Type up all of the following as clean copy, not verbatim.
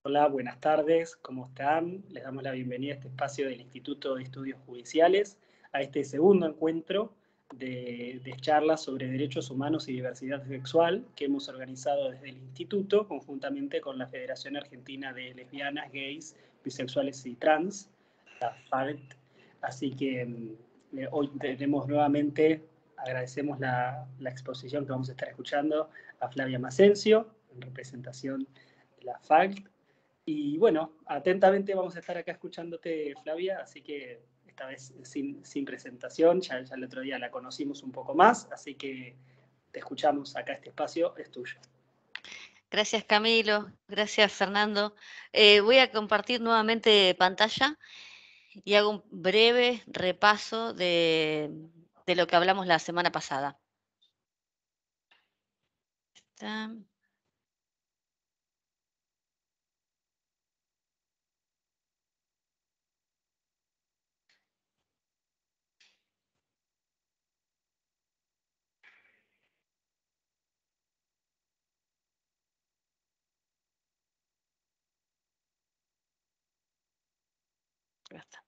Hola, buenas tardes, ¿cómo están? Les damos la bienvenida a este espacio del Instituto de Estudios Judiciales, a este segundo encuentro de charlas sobre derechos humanos y diversidad sexual que hemos organizado desde el Instituto, conjuntamente con la Federación Argentina de Lesbianas, Gays, Bisexuales y Trans, la FART. Así que hoy tenemos nuevamente, agradecemos la exposición que vamos a estar escuchando a Flavia Masencio, en representación de la FACT. Y bueno, atentamente vamos a estar acá escuchándote, Flavia, así que esta vez sin presentación, ya el otro día la conocimos un poco más, así que te escuchamos acá, este espacio es tuyo. Gracias Camilo, gracias Fernando. Voy a compartir nuevamente pantalla y hago un breve repaso de lo que hablamos la semana pasada. ¿Está? Ya está.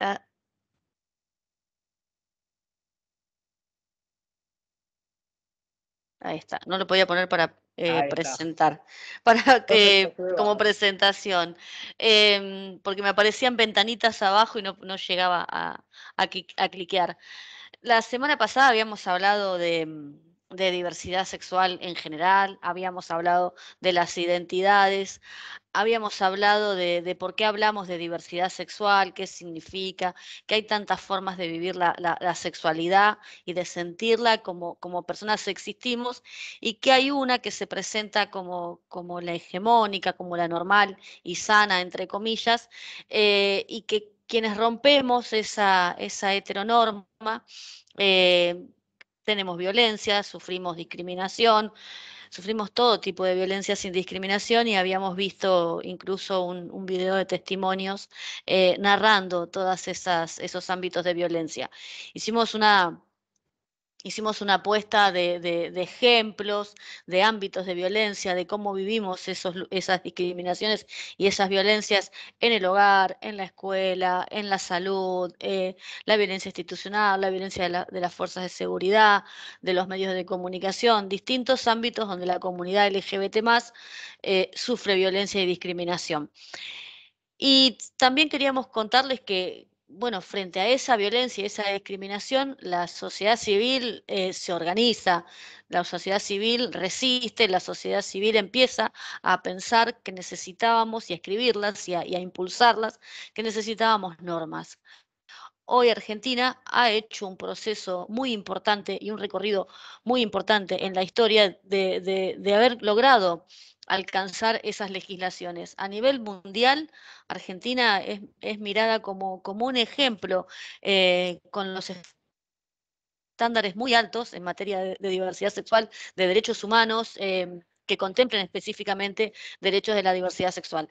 Ah, ahí está, no lo podía poner para presentar, para que como presentación, porque me aparecían ventanitas abajo y no llegaba a cliquear. La semana pasada habíamos hablado de diversidad sexual en general, habíamos hablado de las identidades, habíamos hablado de por qué hablamos de diversidad sexual, qué significa, que hay tantas formas de vivir la sexualidad y de sentirla como personas existimos, y que hay una que se presenta como la hegemónica, como la normal y sana, entre comillas, y que quienes rompemos esa heteronorma, tenemos violencia, sufrimos discriminación, sufrimos todo tipo de violencia sin discriminación, y habíamos visto incluso un video de testimonios narrando todos esos ámbitos de violencia. Hicimos una apuesta de ejemplos, de ámbitos de violencia, de cómo vivimos esas discriminaciones y esas violencias en el hogar, en la escuela, en la salud, la violencia institucional, la violencia de las fuerzas de seguridad, de los medios de comunicación, distintos ámbitos donde la comunidad LGBT+ sufre violencia y discriminación. Y también queríamos contarles que, bueno, frente a esa violencia y esa discriminación, la sociedad civil se organiza, la sociedad civil resiste, la sociedad civil empieza a pensar que necesitábamos, y a escribirlas y a impulsarlas, que necesitábamos normas. Hoy Argentina ha hecho un proceso muy importante y un recorrido muy importante en la historia de haber logrado alcanzar esas legislaciones. A nivel mundial, Argentina es mirada como un ejemplo, con los estándares muy altos en materia de diversidad sexual, de derechos humanos, que contemplen específicamente derechos de la diversidad sexual.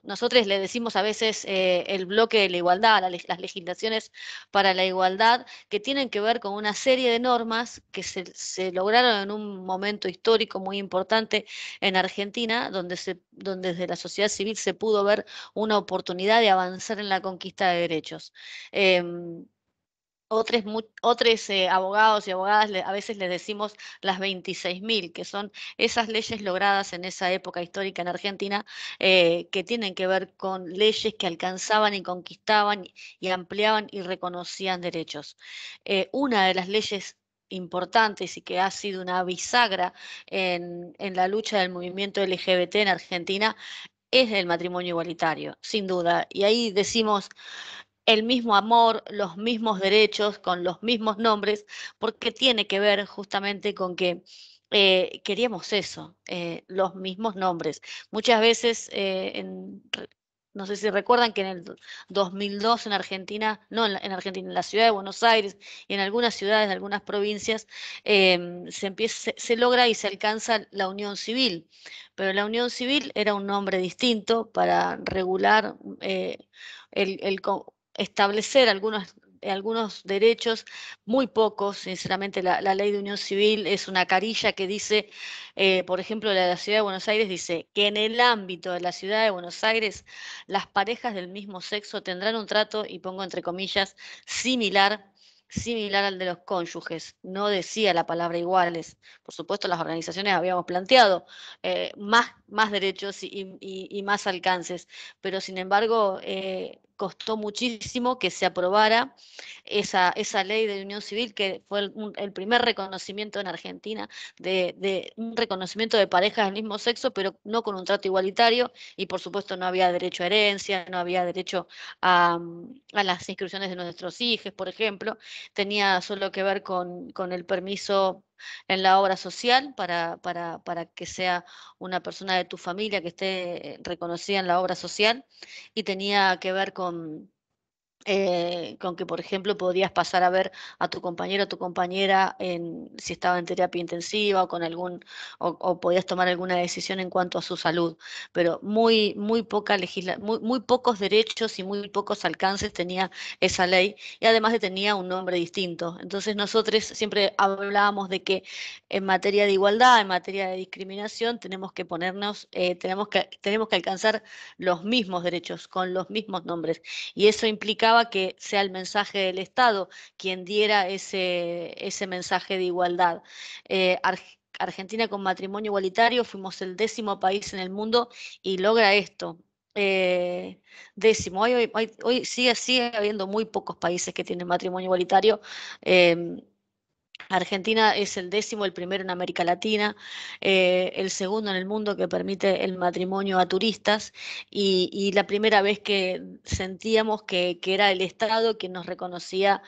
Nosotros le decimos a veces el bloque de la igualdad, las legislaciones para la igualdad, que tienen que ver con una serie de normas que se lograron en un momento histórico muy importante en Argentina, donde desde la sociedad civil se pudo ver una oportunidad de avanzar en la conquista de derechos. Otros abogados y abogadas a veces les decimos las 26.000, que son esas leyes logradas en esa época histórica en Argentina, que tienen que ver con leyes que alcanzaban y conquistaban y ampliaban y reconocían derechos. Una de las leyes importantes y que ha sido una bisagra en la lucha del movimiento LGBT en Argentina es el matrimonio igualitario, sin duda. Y ahí decimos el mismo amor, los mismos derechos, con los mismos nombres, porque tiene que ver justamente con que queríamos eso, los mismos nombres. Muchas veces, no sé si recuerdan que en el 2002 en Argentina, no en Argentina, en la ciudad de Buenos Aires y en algunas ciudades de algunas provincias, se logra y se alcanza la unión civil, pero la unión civil era un nombre distinto para regular el establecer algunos derechos, muy pocos, sinceramente la ley de unión civil es una carilla que dice, por ejemplo, la de la Ciudad de Buenos Aires dice que en el ámbito de la Ciudad de Buenos Aires las parejas del mismo sexo tendrán un trato, y pongo entre comillas, similar al de los cónyuges. No decía la palabra iguales. Por supuesto, las organizaciones habíamos planteado más derechos y más alcances, pero sin embargo costó muchísimo que se aprobara esa ley de unión civil, que fue el primer reconocimiento en Argentina de un reconocimiento de parejas del mismo sexo, pero no con un trato igualitario, y por supuesto no había derecho a herencia, no había derecho a las inscripciones de nuestros hijos, por ejemplo. Tenía solo que ver con el permiso en la obra social para que sea una persona de tu familia que esté reconocida en la obra social, y tenía que ver con que, por ejemplo, podías pasar a ver a tu compañero o tu compañera si estaba en terapia intensiva o o podías tomar alguna decisión en cuanto a su salud. Pero muy pocos derechos y muy pocos alcances tenía esa ley, y además de tenía un nombre distinto. Entonces nosotros siempre hablábamos de que en materia de igualdad, en materia de discriminación, tenemos que alcanzar los mismos derechos con los mismos nombres, y eso implicaba que sea el mensaje del Estado quien diera ese mensaje de igualdad. Argentina, con matrimonio igualitario, fuimos el 10º país en el mundo y logra esto. Eh, 10º. Hoy sigue habiendo muy pocos países que tienen matrimonio igualitario. eh, Argentina es el 10º, el primero en América Latina, el segundo en el mundo que permite el matrimonio a turistas, y la primera vez que sentíamos que era el Estado quien nos reconocía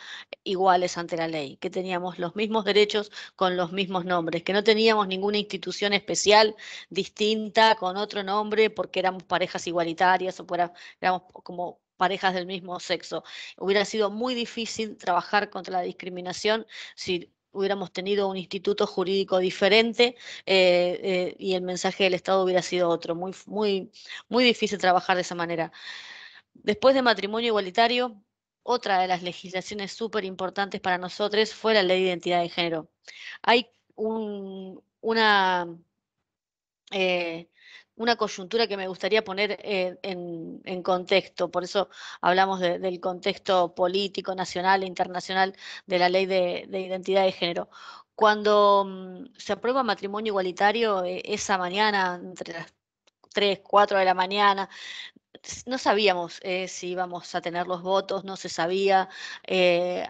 iguales ante la ley, que teníamos los mismos derechos con los mismos nombres, que no teníamos ninguna institución especial distinta con otro nombre porque éramos parejas igualitarias o éramos como parejas del mismo sexo. Hubiera sido muy difícil trabajar contra la discriminación si hubiéramos tenido un instituto jurídico diferente, y el mensaje del Estado hubiera sido otro. Muy difícil trabajar de esa manera. Después de matrimonio igualitario, otra de las legislaciones súper importantes para nosotros fue la ley de identidad de género. Hay eh, una coyuntura que me gustaría poner en contexto, por eso hablamos del contexto político, nacional e internacional de la ley de identidad de género. Cuando se aprueba matrimonio igualitario, esa mañana, entre las 3, 4 de la mañana, no sabíamos si íbamos a tener los votos, no se sabía,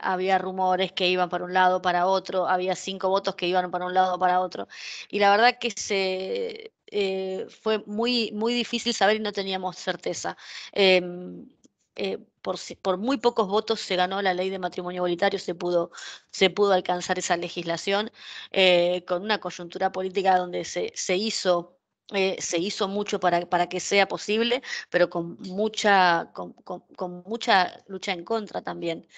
había rumores que iban para un lado, para otro, había 5 votos que iban para un lado, para otro, y la verdad que fue muy difícil saber y no teníamos certeza. Em, por muy pocos votos se ganó la ley de matrimonio igualitario, se pudo alcanzar esa legislación, con una coyuntura política donde se hizo mucho para que sea posible, pero con mucha lucha en contra también.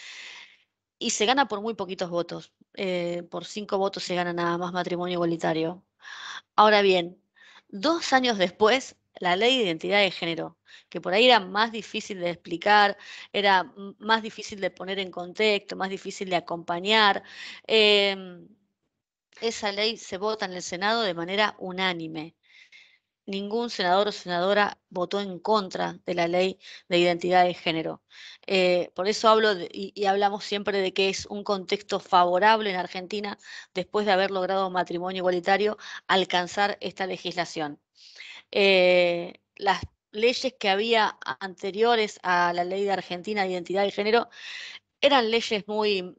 Y se gana por muy poquitos votos. Por 5 votos se gana nada más matrimonio igualitario. Ahora bien, 2 años después, la ley de identidad de género, que por ahí era más difícil de explicar, era más difícil de poner en contexto, más difícil de acompañar, em, esa ley se vota en el Senado de manera unánime. Ningún senador o senadora votó en contra de la ley de identidad de género. Por eso hablo y hablamos siempre de que es un contexto favorable en Argentina, después de haber logrado matrimonio igualitario, alcanzar esta legislación. Las leyes que había anteriores a la ley de Argentina de identidad de género eran leyes muy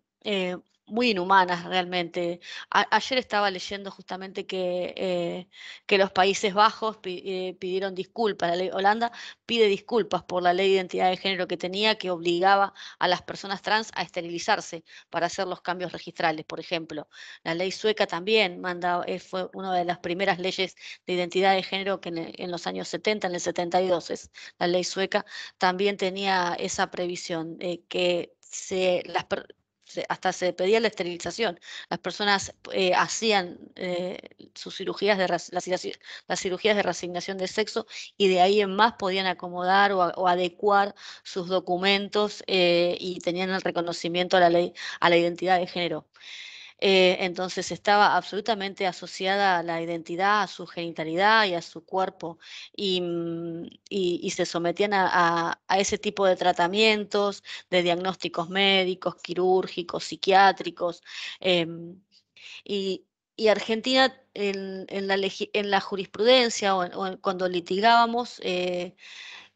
inhumanas realmente. Ayer estaba leyendo justamente que los Países Bajos pidieron disculpas. Holanda pide disculpas por la ley de identidad de género que tenía, que obligaba a las personas trans a esterilizarse para hacer los cambios registrales, por ejemplo. La ley sueca también fue una de las primeras leyes de identidad de género que en los años 70, en el 72, la ley sueca, también tenía esa previsión, que hasta se pedía la esterilización. Las personas hacían sus cirugías las cirugías de reasignación de sexo y de ahí en más podían acomodar o adecuar sus documentos y tenían el reconocimiento a la ley, a la identidad de género. Entonces estaba absolutamente asociada a la identidad, a su genitalidad y a su cuerpo, y se sometían a ese tipo de tratamientos, de diagnósticos médicos, quirúrgicos, psiquiátricos. em, y, y Argentina en la jurisprudencia cuando litigábamos,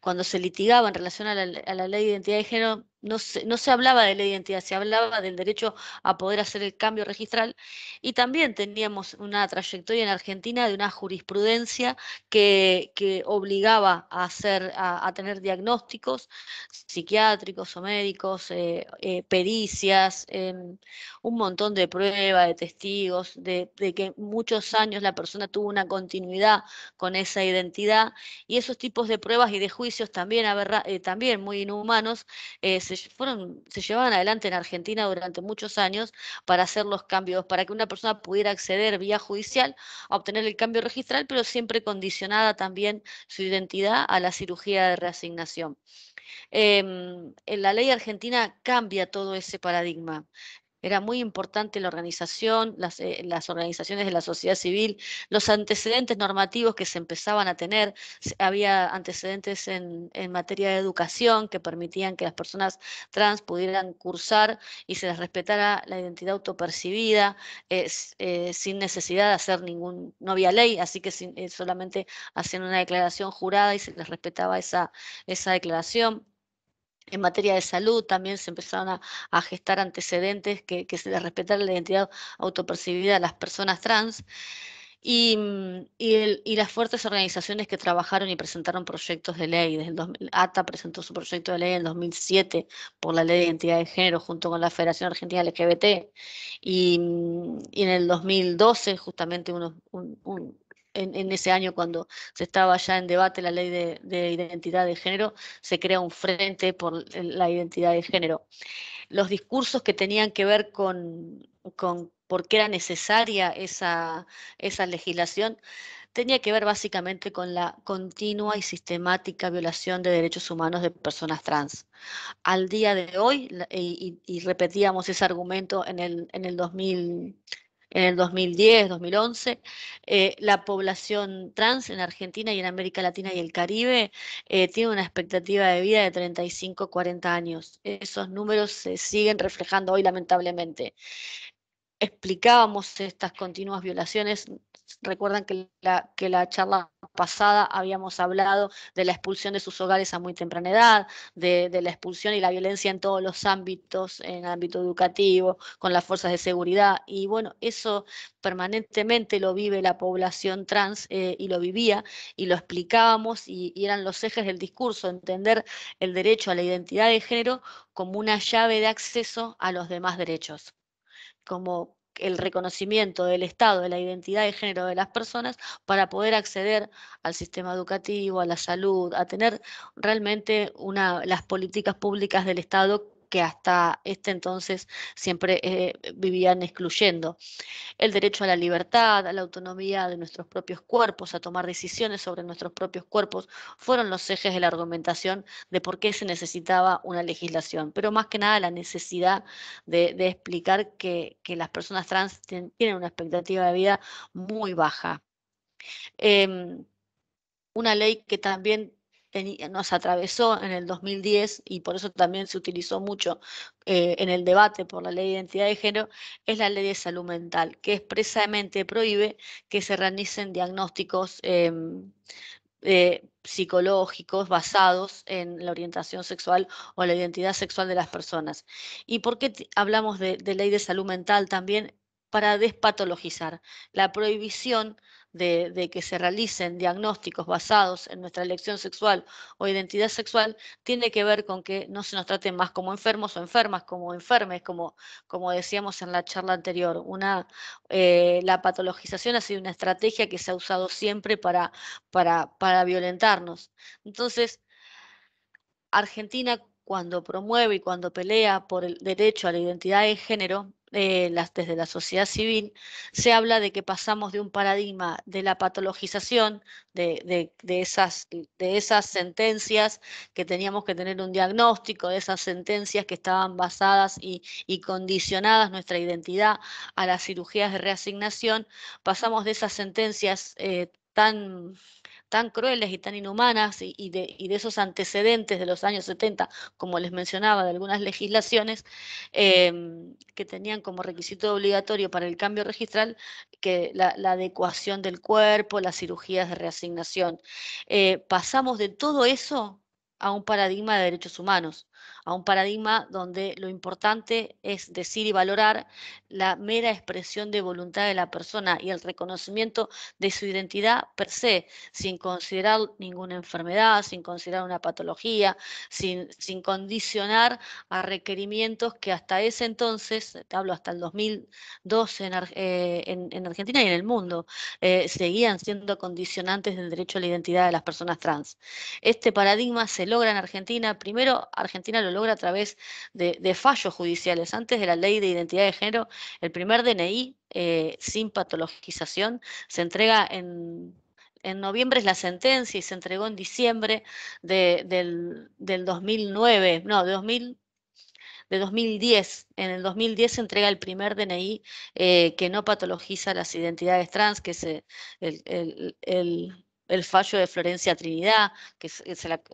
cuando se litigaba en relación a la ley de identidad de género, no se hablaba de ley de identidad, se hablaba del derecho a poder hacer el cambio registral, y también teníamos una trayectoria en Argentina de una jurisprudencia que obligaba a a tener diagnósticos psiquiátricos o médicos, pericias, un montón de pruebas, de testigos, de que muchos años la persona tuvo una continuidad con esa identidad, y esos tipos de pruebas y de juicios también, también muy inhumanos, se llevaban adelante en Argentina durante muchos años para hacer los cambios, para que una persona pudiera acceder vía judicial a obtener el cambio registral, pero siempre condicionada también su identidad a la cirugía de reasignación. En la ley argentina cambia todo ese paradigma. Era muy importante la organización, las organizaciones de la sociedad civil, los antecedentes normativos que se empezaban a tener. Había antecedentes en materia de educación que permitían que las personas trans pudieran cursar y se les respetara la identidad autopercibida, sin necesidad de hacer no había ley, así que solamente hacían una declaración jurada y se les respetaba esa declaración. En materia de salud también se empezaron a gestar antecedentes que se les respetara la identidad autopercibida a las personas trans, y las fuertes organizaciones que trabajaron y presentaron proyectos de ley. Desde el 2000, ATA presentó su proyecto de ley en el 2007 por la Ley de Identidad de Género junto con la Federación Argentina LGBT, y en el 2012 justamente en ese año, cuando se estaba ya en debate la ley de identidad de género, se crea un frente por la identidad de género. Los discursos que tenían que ver con por qué era necesaria esa legislación, tenía que ver básicamente con la continua y sistemática violación de derechos humanos de personas trans. Al día de hoy, y repetíamos ese argumento en el 2010, 2011, la población trans en Argentina y en América Latina y el Caribe tiene una expectativa de vida de 35, 40 años. Esos números se siguen reflejando hoy, lamentablemente. Explicábamos estas continuas violaciones. Recuerdan que la charla pasada habíamos hablado de la expulsión de sus hogares a muy temprana edad, de la expulsión y la violencia en todos los ámbitos, en el ámbito educativo, con las fuerzas de seguridad. Y bueno, eso permanentemente lo vive la población trans, y lo vivía, y lo explicábamos, y eran los ejes del discurso: entender el derecho a la identidad de género como una llave de acceso a los demás derechos, como el reconocimiento del Estado de la identidad de género de las personas para poder acceder al sistema educativo, a la salud, a tener realmente las políticas públicas del Estado que hasta este entonces siempre vivían excluyendo. El derecho a la libertad, a la autonomía de nuestros propios cuerpos, a tomar decisiones sobre nuestros propios cuerpos, fueron los ejes de la argumentación de por qué se necesitaba una legislación, pero más que nada la necesidad de explicar que las personas trans tienen una expectativa de vida muy baja. Em, una ley que también nos atravesó en el 2010, y por eso también se utilizó mucho en el debate por la ley de identidad de género, es la ley de salud mental, que expresamente prohíbe que se realicen diagnósticos psicológicos basados en la orientación sexual o la identidad sexual de las personas. ¿Y por qué hablamos de ley de salud mental también? Para despatologizar la prohibición de que se realicen diagnósticos basados en nuestra elección sexual o identidad sexual, tiene que ver con que no se nos trate más como enfermos o enfermas, como enfermes, como decíamos en la charla anterior. La patologización ha sido una estrategia que se ha usado siempre para violentarnos. Entonces, Argentina cuando promueve y cuando pelea por el derecho a la identidad de género, desde la sociedad civil, se habla de que pasamos de un paradigma de la patologización de esas sentencias que teníamos que tener un diagnóstico, de esas sentencias que estaban basadas y condicionadas nuestra identidad a las cirugías de reasignación, pasamos de esas sentencias tan crueles y tan inhumanas y de esos antecedentes de los años 70, como les mencionaba, de algunas legislaciones que tenían como requisito obligatorio para el cambio registral que la adecuación del cuerpo, las cirugías de reasignación. Pasamos de todo eso a un paradigma de derechos humanos, a un paradigma donde lo importante es decir y valorar la mera expresión de voluntad de la persona y el reconocimiento de su identidad per se, sin considerar ninguna enfermedad, sin considerar una patología, sin condicionar a requerimientos que hasta ese entonces, te hablo hasta el 2012 en Argentina y en el mundo, seguían siendo condicionantes del derecho a la identidad de las personas trans. Este paradigma se logra en Argentina. Primero, Argentina lo logra a través de fallos judiciales. Antes de la ley de identidad de género, el primer DNI sin patologización se entrega en noviembre, es la sentencia, y se entregó en diciembre del 2009, no, de 2010. En el 2010 se entrega el primer DNI que no patologiza las identidades trans, que es el fallo de Florencia Trinidad,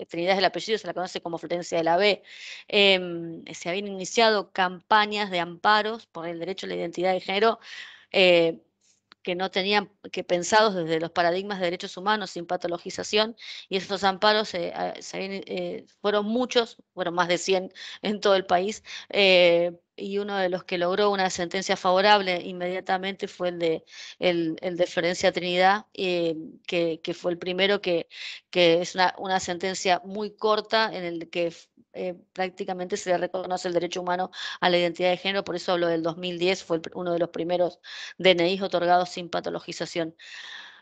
Trinidad es el apellido, se la conoce como Florencia de la B. Se habían iniciado campañas de amparos por el derecho a la identidad de género eh, que no tenían, que pensados desde los paradigmas de derechos humanos sin patologización, y esos amparos fueron muchos, fueron más de 100 en todo el país, y uno de los que logró una sentencia favorable inmediatamente fue el de Florencia Trinidad, que fue el primero que es una sentencia muy corta en el que prácticamente se le reconoce el derecho humano a la identidad de género. Por eso hablo del 2010, fue uno de los primeros DNIs otorgados sin patologización.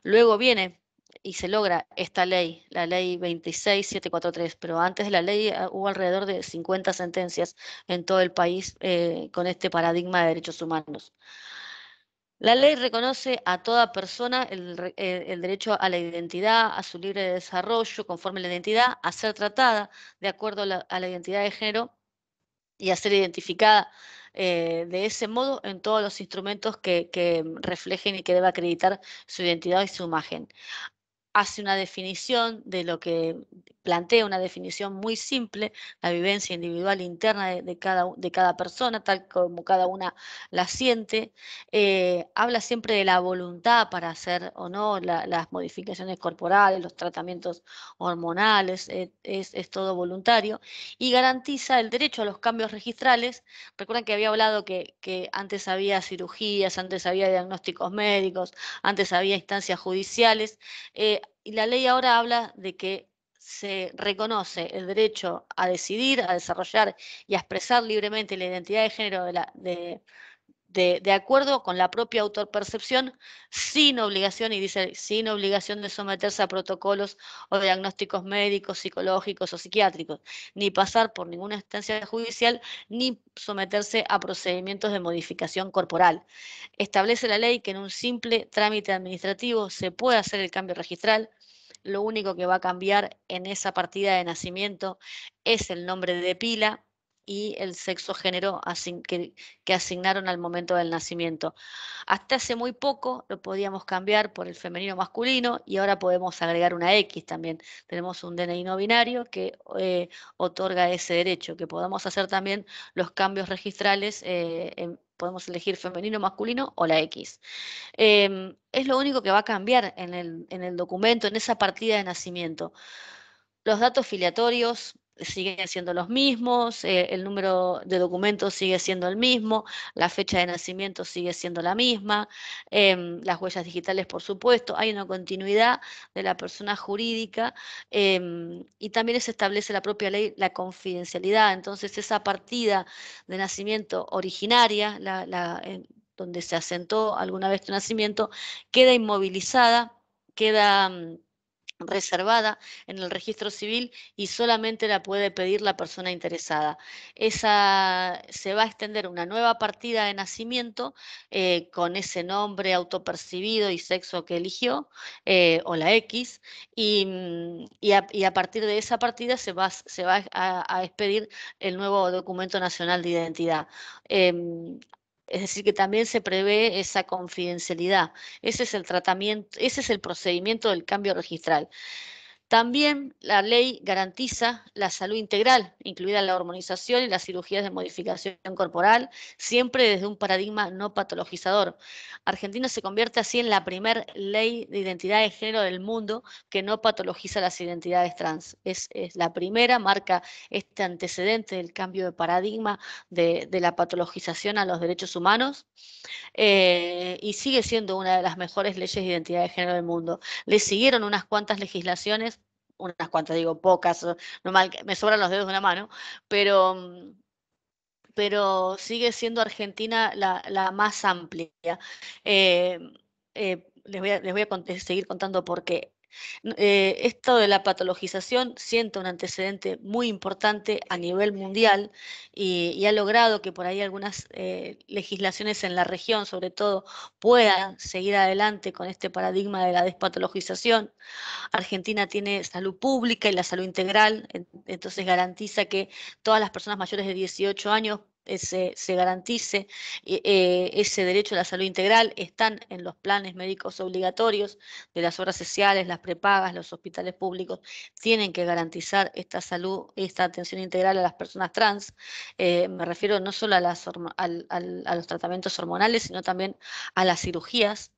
Luego viene y se logra esta ley, la ley 26743, pero antes de la ley hubo alrededor de 50 sentencias en todo el país con este paradigma de derechos humanos. La ley reconoce a toda persona el derecho a la identidad, a su libre desarrollo conforme a la identidad, a ser tratada de acuerdo a la identidad de género y a ser identificada de ese modo en todos los instrumentos que reflejen y que deba acreditar su identidad y su imagen. Hace una definición de lo que plantea, una definición muy simple, la vivencia individual interna de cada persona, tal como cada una la siente. Habla siempre de la voluntad para hacer o no las modificaciones corporales, los tratamientos hormonales, es todo voluntario, y garantiza el derecho a los cambios registrales. Recuerden que había hablado que antes había cirugías, antes había diagnósticos médicos, antes había instancias judiciales. Y la ley ahora habla de que se reconoce el derecho a decidir, a desarrollar y a expresar libremente la identidad de género de acuerdo con la propia autopercepción, sin obligación, y dice, sin obligación de someterse a protocolos o diagnósticos médicos, psicológicos o psiquiátricos, ni pasar por ninguna instancia judicial, ni someterse a procedimientos de modificación corporal. Establece la ley que en un simple trámite administrativo se puede hacer el cambio registral. Lo único que va a cambiar en esa partida de nacimiento es el nombre de pila y el sexo género que asignaron al momento del nacimiento. Hasta hace muy poco lo podíamos cambiar por el femenino masculino y ahora podemos agregar una X también. Tenemos un DNI no binario que otorga ese derecho, que podamos hacer también los cambios registrales, podemos elegir femenino, masculino o la X. Es lo único que va a cambiar en el documento, en esa partida de nacimiento. Los datos filiatorios siguen siendo los mismos, el número de documentos sigue siendo el mismo, la fecha de nacimiento sigue siendo la misma, las huellas digitales, por supuesto, hay una continuidad de la persona jurídica y también se establece la propia ley la confidencialidad. Entonces, esa partida de nacimiento originaria, donde se asentó alguna vez tu nacimiento, queda inmovilizada, queda reservada en el registro civil y solamente la puede pedir la persona interesada. Esa, se va a extender una nueva partida de nacimiento con ese nombre autopercibido y sexo que eligió, o la X, y a partir de esa partida se va a expedir el nuevo documento nacional de identidad. Es decir, que también se prevé esa confidencialidad. Ese es el tratamiento, ese es el procedimiento del cambio registral. También la ley garantiza la salud integral, incluida la hormonización y las cirugías de modificación corporal, siempre desde un paradigma no patologizador. Argentina se convierte así en la primera ley de identidad de género del mundo que no patologiza las identidades trans. Es la primera, marca este antecedente del cambio de paradigma de la patologización a los derechos humanos, y sigue siendo una de las mejores leyes de identidad de género del mundo. Le siguieron unas cuantas legislaciones, unas cuantas, digo pocas, normal, me sobran los dedos de una mano, pero, pero sigue siendo Argentina la más amplia. Eh, les voy a seguir contando por qué. Esto de la patologización sienta un antecedente muy importante a nivel mundial y ha logrado que por ahí algunas legislaciones en la región, sobre todo, puedan seguir adelante con este paradigma de la despatologización. Argentina tiene salud pública y la salud integral, entonces garantiza que todas las personas mayores de 18 años se garantice ese derecho a la salud integral. Están en los planes médicos obligatorios de las obras sociales, las prepagas, los hospitales públicos tienen que garantizar esta salud, esta atención integral a las personas trans. Me refiero no solo a, a los tratamientos hormonales, sino también a las cirugías.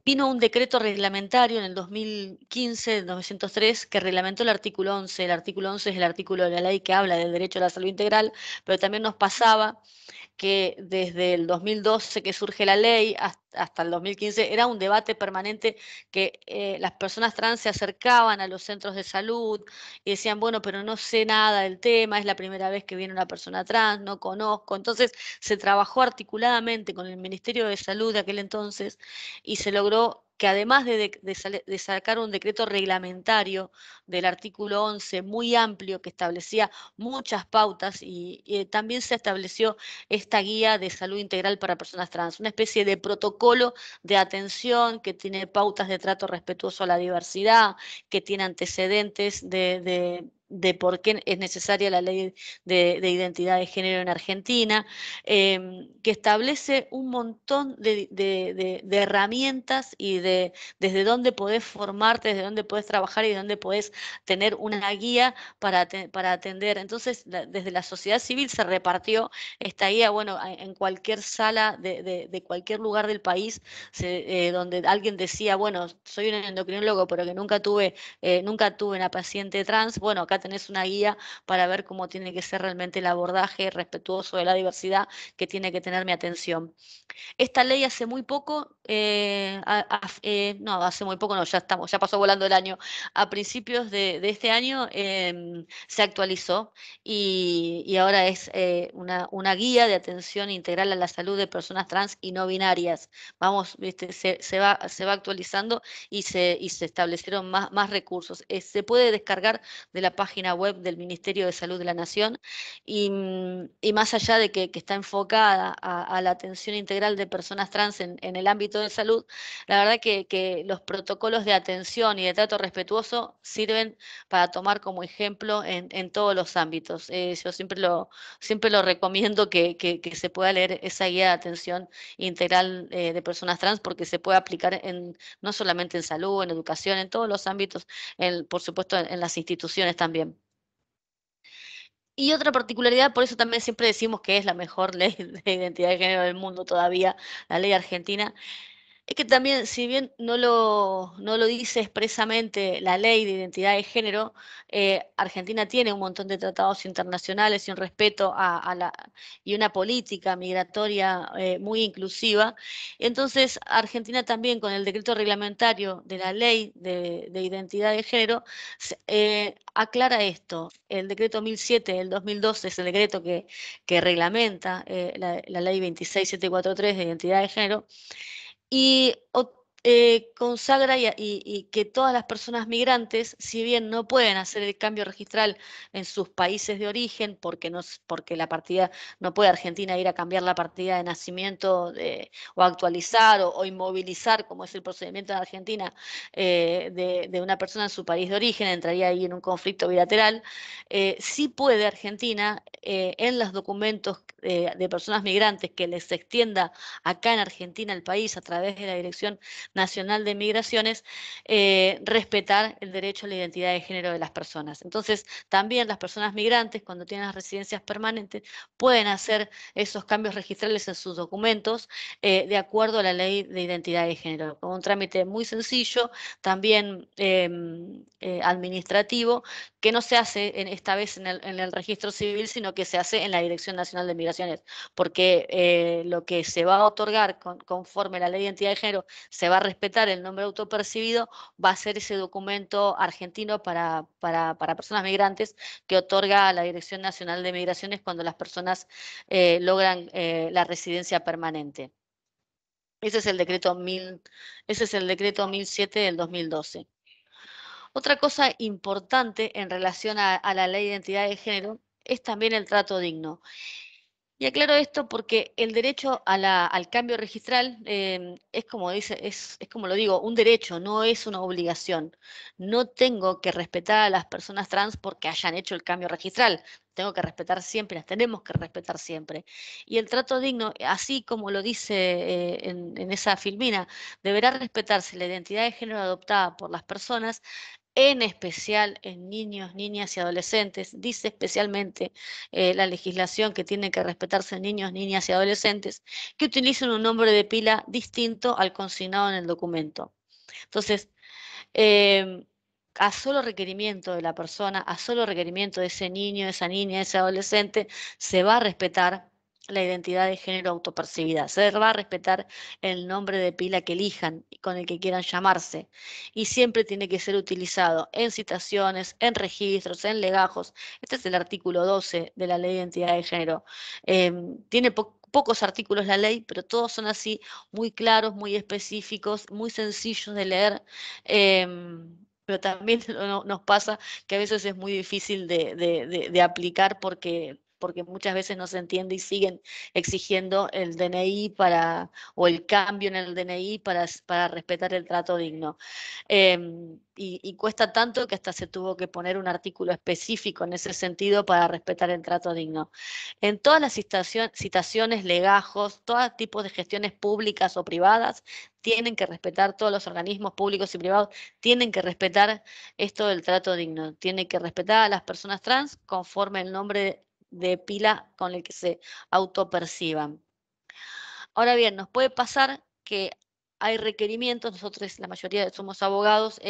Vino un decreto reglamentario en el 2015, 903, que reglamentó el artículo 11. El artículo 11 es el artículo de la ley que habla del derecho a la salud integral, pero también nos pasaba que desde el 2012 que surge la ley hasta el 2015 era un debate permanente que las personas trans se acercaban a los centros de salud y decían, bueno, pero no sé nada del tema, es la primera vez que viene una persona trans, no conozco. Entonces se trabajó articuladamente con el Ministerio de Salud de aquel entonces y se logró que además de sacar un decreto reglamentario del artículo 11 muy amplio que establecía muchas pautas y también se estableció esta guía de salud integral para personas trans, una especie de protocolo de atención que tiene pautas de trato respetuoso a la diversidad, que tiene antecedentes de por qué es necesaria la ley de identidad de género en Argentina, que establece un montón de herramientas y desde dónde podés formarte, desde dónde podés trabajar y de dónde podés tener una guía para atender. Entonces, desde la sociedad civil se repartió esta guía, bueno, en cualquier sala de cualquier lugar del país, donde alguien decía, bueno, soy un endocrinólogo, pero que nunca tuve una paciente trans, bueno, acá tenés una guía para ver cómo tiene que ser realmente el abordaje respetuoso de la diversidad que tiene que tener mi atención. Esta ley hace muy poco, no, hace muy poco no, ya pasó volando el año. A principios de este año se actualizó y ahora es una guía de atención integral a la salud de personas trans y no binarias. Vamos, viste, se va actualizando y se establecieron más recursos. Se puede descargar de la página web del Ministerio de Salud de la Nación y más allá de que está enfocada a la atención integral de personas trans en el ámbito de salud, la verdad que los protocolos de atención y de trato respetuoso sirven para tomar como ejemplo en todos los ámbitos. Yo siempre lo recomiendo que se pueda leer esa guía de atención integral de personas trans porque se puede aplicar no solamente en salud, en educación, en todos los ámbitos, por supuesto en las instituciones también. Y otra particularidad, por eso también siempre decimos que es la mejor ley de identidad de género del mundo todavía, la ley argentina, es que también, si bien no lo dice expresamente la ley de identidad de género, Argentina tiene un montón de tratados internacionales y un respeto y una política migratoria muy inclusiva. Entonces, Argentina también, con el decreto reglamentario de la ley de identidad de género, aclara esto. El decreto 1007 del 2012 es el decreto que reglamenta la ley 26743 de identidad de género y consagra y que todas las personas migrantes, si bien no pueden hacer el cambio registral en sus países de origen, porque la partida, no puede Argentina ir a cambiar la partida de nacimiento o actualizar o inmovilizar, como es el procedimiento en Argentina, de una persona en su país de origen, entraría ahí en un conflicto bilateral. Sí puede Argentina, en los documentos de personas migrantes, que les extienda acá en Argentina el país a través de la Dirección Nacional de Migraciones, respetar el derecho a la identidad de género de las personas. Entonces, también las personas migrantes, cuando tienen las residencias permanentes, pueden hacer esos cambios registrales en sus documentos de acuerdo a la ley de identidad de género, con un trámite muy sencillo, también administrativo, que no se hace esta vez en el registro civil, sino que se hace en la Dirección Nacional de Migraciones, porque lo que se va a otorgar conforme a la ley de identidad de género, se va a respetar el nombre autopercibido, va a ser ese documento argentino para personas migrantes que otorga la Dirección Nacional de Migraciones cuando las personas logran la residencia permanente. Ese es el decreto 1007 del 2012. Otra cosa importante en relación a la ley de identidad de género es también el trato digno. Y aclaro esto porque el derecho al cambio registral es como es como lo digo, un derecho, no es una obligación. No tengo que respetar a las personas trans porque hayan hecho el cambio registral. Tengo que respetar siempre, las tenemos que respetar siempre. Y el trato digno, así como lo dice en esa filmina, deberá respetarse la identidad de género adoptada por las personas, en especial en niños, niñas y adolescentes. Dice especialmente la legislación que tiene que respetarse en niños, niñas y adolescentes que utilicen un nombre de pila distinto al consignado en el documento. Entonces, eh, a solo requerimiento de la persona, a solo requerimiento de ese niño, esa niña, ese adolescente, se va a respetar la identidad de género autopercibida, se va a respetar el nombre de pila que elijan y con el que quieran llamarse. Y siempre tiene que ser utilizado en citaciones, en registros, en legajos. Este es el artículo 12 de la Ley de Identidad de Género. Tiene pocos artículos la ley, pero todos son así, muy claros, muy específicos, muy sencillos de leer. Pero también nos pasa que a veces es muy difícil de aplicar porque muchas veces no se entiende y siguen exigiendo el DNI o el cambio en el DNI para respetar el trato digno. Y cuesta tanto que hasta se tuvo que poner un artículo específico en ese sentido para respetar el trato digno. En todas las citaciones, legajos, todo tipo de gestiones públicas o privadas, tienen que respetar, todos los organismos públicos y privados tienen que respetar esto del trato digno, tienen que respetar a las personas trans conforme el nombre de pila con el que se autoperciban. Ahora bien, nos puede pasar que hay requerimientos, nosotros la mayoría somos abogados,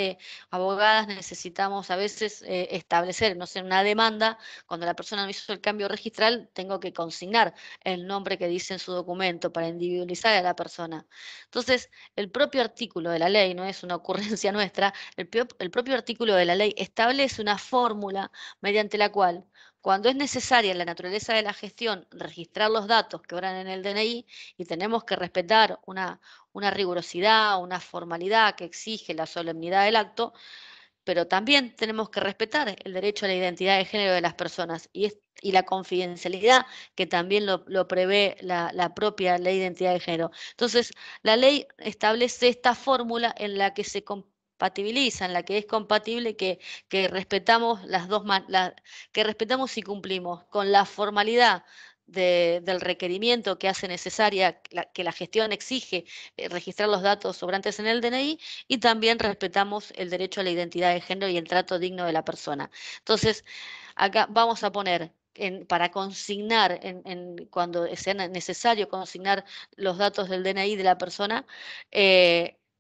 abogadas, necesitamos a veces establecer, no sé, una demanda. Cuando la persona no hizo el cambio registral, tengo que consignar el nombre que dice en su documento para individualizar a la persona. Entonces, el propio artículo de la ley, no es una ocurrencia nuestra, el propio artículo de la ley establece una fórmula mediante la cual, cuando es necesaria en la naturaleza de la gestión registrar los datos que obran en el DNI, y tenemos que respetar una rigurosidad, una formalidad que exige la solemnidad del acto, pero también tenemos que respetar el derecho a la identidad de género de las personas y la confidencialidad que también lo prevé la propia ley de identidad de género. Entonces, la ley establece esta fórmula en la que se compatibiliza, en la que es compatible que respetamos que respetamos y cumplimos con la formalidad del requerimiento que hace necesaria, que la gestión exige registrar los datos sobrantes en el DNI, y también respetamos el derecho a la identidad de género y el trato digno de la persona. Entonces, acá vamos a poner para consignar, cuando sea necesario consignar los datos del DNI de la persona,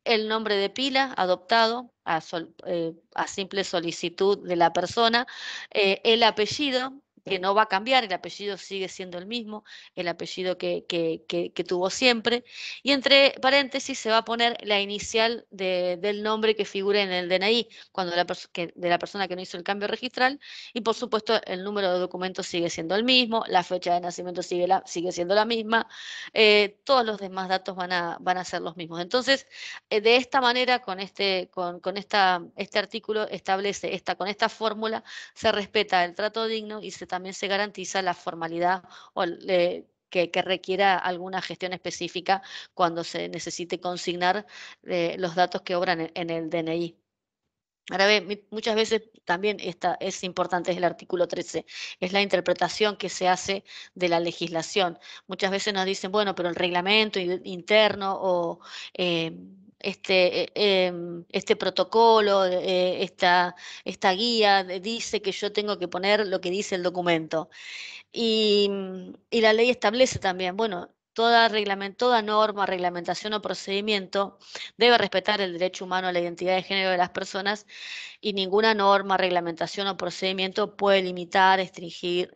el nombre de pila adoptado a simple solicitud de la persona, el apellido que no va a cambiar, el apellido sigue siendo el mismo, el apellido que tuvo siempre, y entre paréntesis se va a poner la inicial del nombre que figure en el DNI cuando de la persona que no hizo el cambio registral, y por supuesto el número de documento sigue siendo el mismo, la fecha de nacimiento sigue siendo la misma, todos los demás datos van a ser los mismos. Entonces, de esta manera, con este artículo establece con esta fórmula se respeta el trato digno y también se garantiza la formalidad que requiera alguna gestión específica cuando se necesite consignar los datos que obran en el DNI. Ahora ve, muchas veces también es importante, es el artículo 13, es la interpretación que se hace de la legislación. Muchas veces nos dicen, bueno, pero el reglamento interno o este protocolo, esta guía dice que yo tengo que poner lo que dice el documento. Y la ley establece también, bueno, toda norma, reglamentación o procedimiento debe respetar el derecho humano a la identidad de género de las personas y ninguna norma, reglamentación o procedimiento puede limitar, restringir,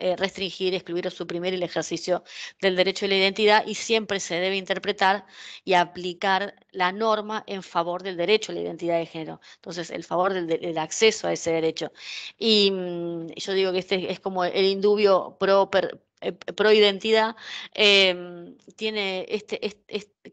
excluir o suprimir el ejercicio del derecho a la identidad y siempre se debe interpretar y aplicar la norma en favor del derecho a la identidad de género. Entonces, el favor del acceso a ese derecho. Y yo digo que este es como el indubio pro identidad, tiene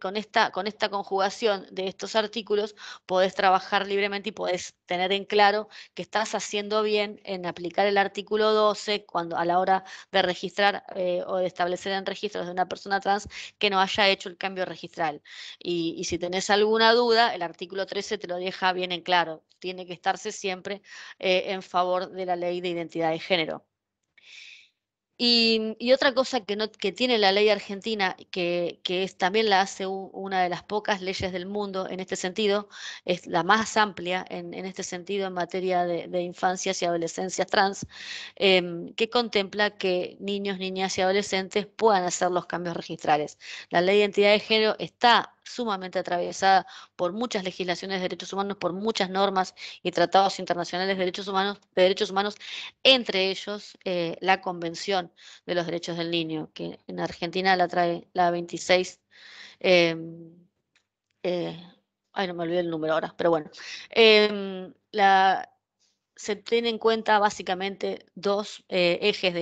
con esta conjugación de estos artículos podés trabajar libremente y podés tener en claro que estás haciendo bien en aplicar el artículo 12 cuando a la hora de registrar o de establecer en registros de una persona trans que no haya hecho el cambio registral. Y si tenés alguna duda, el artículo 13 te lo deja bien en claro. Tiene que estarse siempre en favor de la ley de identidad de género. Y otra cosa que tiene la ley argentina, también la hace una de las pocas leyes del mundo en este sentido, es la más amplia en este sentido en materia de infancias y adolescencias trans, que contempla que niños, niñas y adolescentes puedan hacer los cambios registrales. La ley de identidad de género está sumamente atravesada por muchas legislaciones de derechos humanos, por muchas normas y tratados internacionales de derechos humanos, entre ellos la Convención de los Derechos del Niño, que en Argentina la trae la 26. eh, eh, Ay, no me olvidé el número ahora, pero bueno. Se tienen en cuenta básicamente dos ejes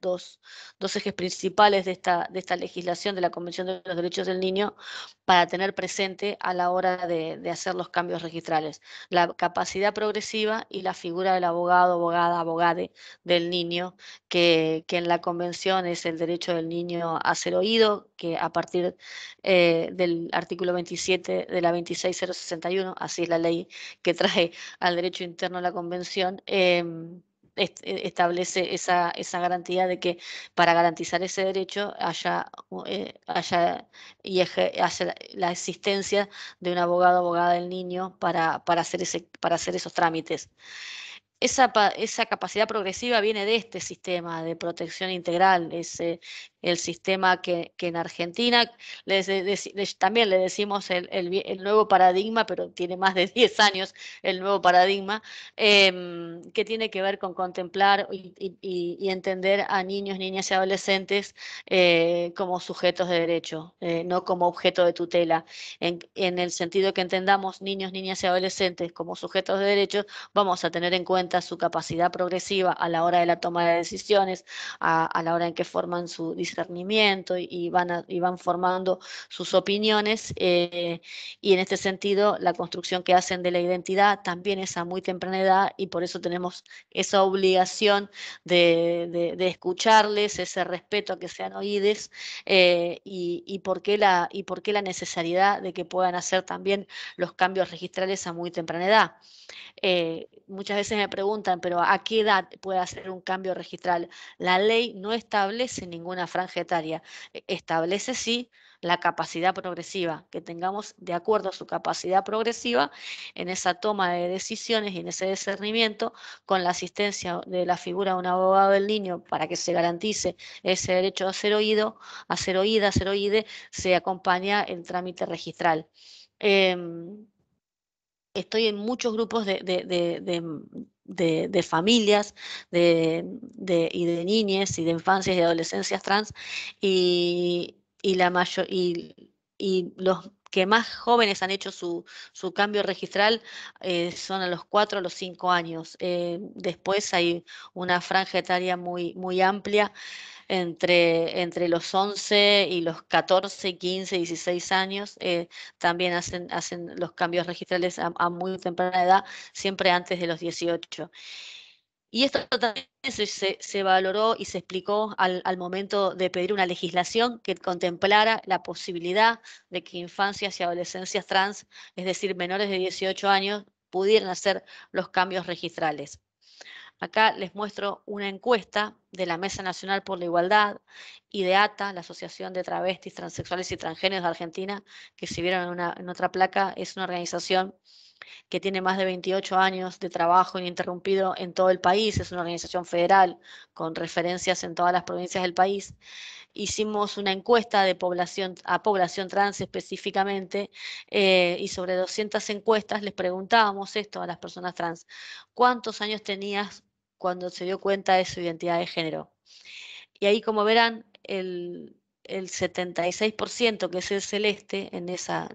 dos ejes principales de esta legislación de la Convención de los Derechos del Niño para tener presente a la hora de hacer los cambios registrales. La capacidad progresiva y la figura del abogado, abogada, abogade del niño, que en la Convención es el derecho del niño a ser oído, que a partir del artículo 27 de la 26061, así es la ley que trae al derecho interno de la Convención, establece esa garantía de que para garantizar ese derecho haya la existencia de un abogado o abogada del niño para hacer esos trámites. Esa capacidad progresiva viene de este sistema de protección integral, es el sistema que en Argentina también le decimos el nuevo paradigma, pero tiene más de 10 años el nuevo paradigma, que tiene que ver con contemplar y entender a niños, niñas y adolescentes como sujetos de derecho, no como objeto de tutela. En el sentido que entendamos niños, niñas y adolescentes como sujetos de derecho, vamos a tener en cuenta su capacidad progresiva a la hora de la toma de decisiones, a la hora en que forman su discernimiento y van formando sus opiniones. Y en este sentido, la construcción que hacen de la identidad también es a muy temprana edad y por eso tenemos esa obligación de escucharles, ese respeto a que sean oídos y por qué la necesidad de que puedan hacer también los cambios registrales a muy temprana edad. Muchas veces me preguntan, pero ¿a qué edad puede hacer un cambio registral? La ley no establece ninguna franja etaria, establece sí la capacidad progresiva, que tengamos de acuerdo a su capacidad progresiva en esa toma de decisiones y en ese discernimiento, con la asistencia de la figura de un abogado del niño para que se garantice ese derecho a ser oído, a ser oída, a ser oíde, se acompaña el trámite registral. Estoy en muchos grupos de familias y de niñas y de infancias y adolescencias trans, y los que más jóvenes han hecho su cambio registral son a los 4 a los 5 años. Después hay una franja etaria muy amplia entre los 11 y los 14, 15, 16 años. También hacen los cambios registrales a muy temprana edad, siempre antes de los 18. Y esto también se valoró y se explicó al momento de pedir una legislación que contemplara la posibilidad de que infancias y adolescencias trans, es decir, menores de 18 años, pudieran hacer los cambios registrales. Acá les muestro una encuesta de la Mesa Nacional por la Igualdad y de ATA, la Asociación de Travestis, Transexuales y Transgéneros de Argentina, que si vieron en otra placa, es una organización que tiene más de 28 años de trabajo ininterrumpido en todo el país, es una organización federal con referencias en todas las provincias del país. Hicimos una encuesta de población trans específicamente, y sobre 200 encuestas les preguntábamos esto a las personas trans: ¿cuántos años tenías cuando se dio cuenta de su identidad de género? Y ahí, como verán, el 76%, que es el celeste, en esa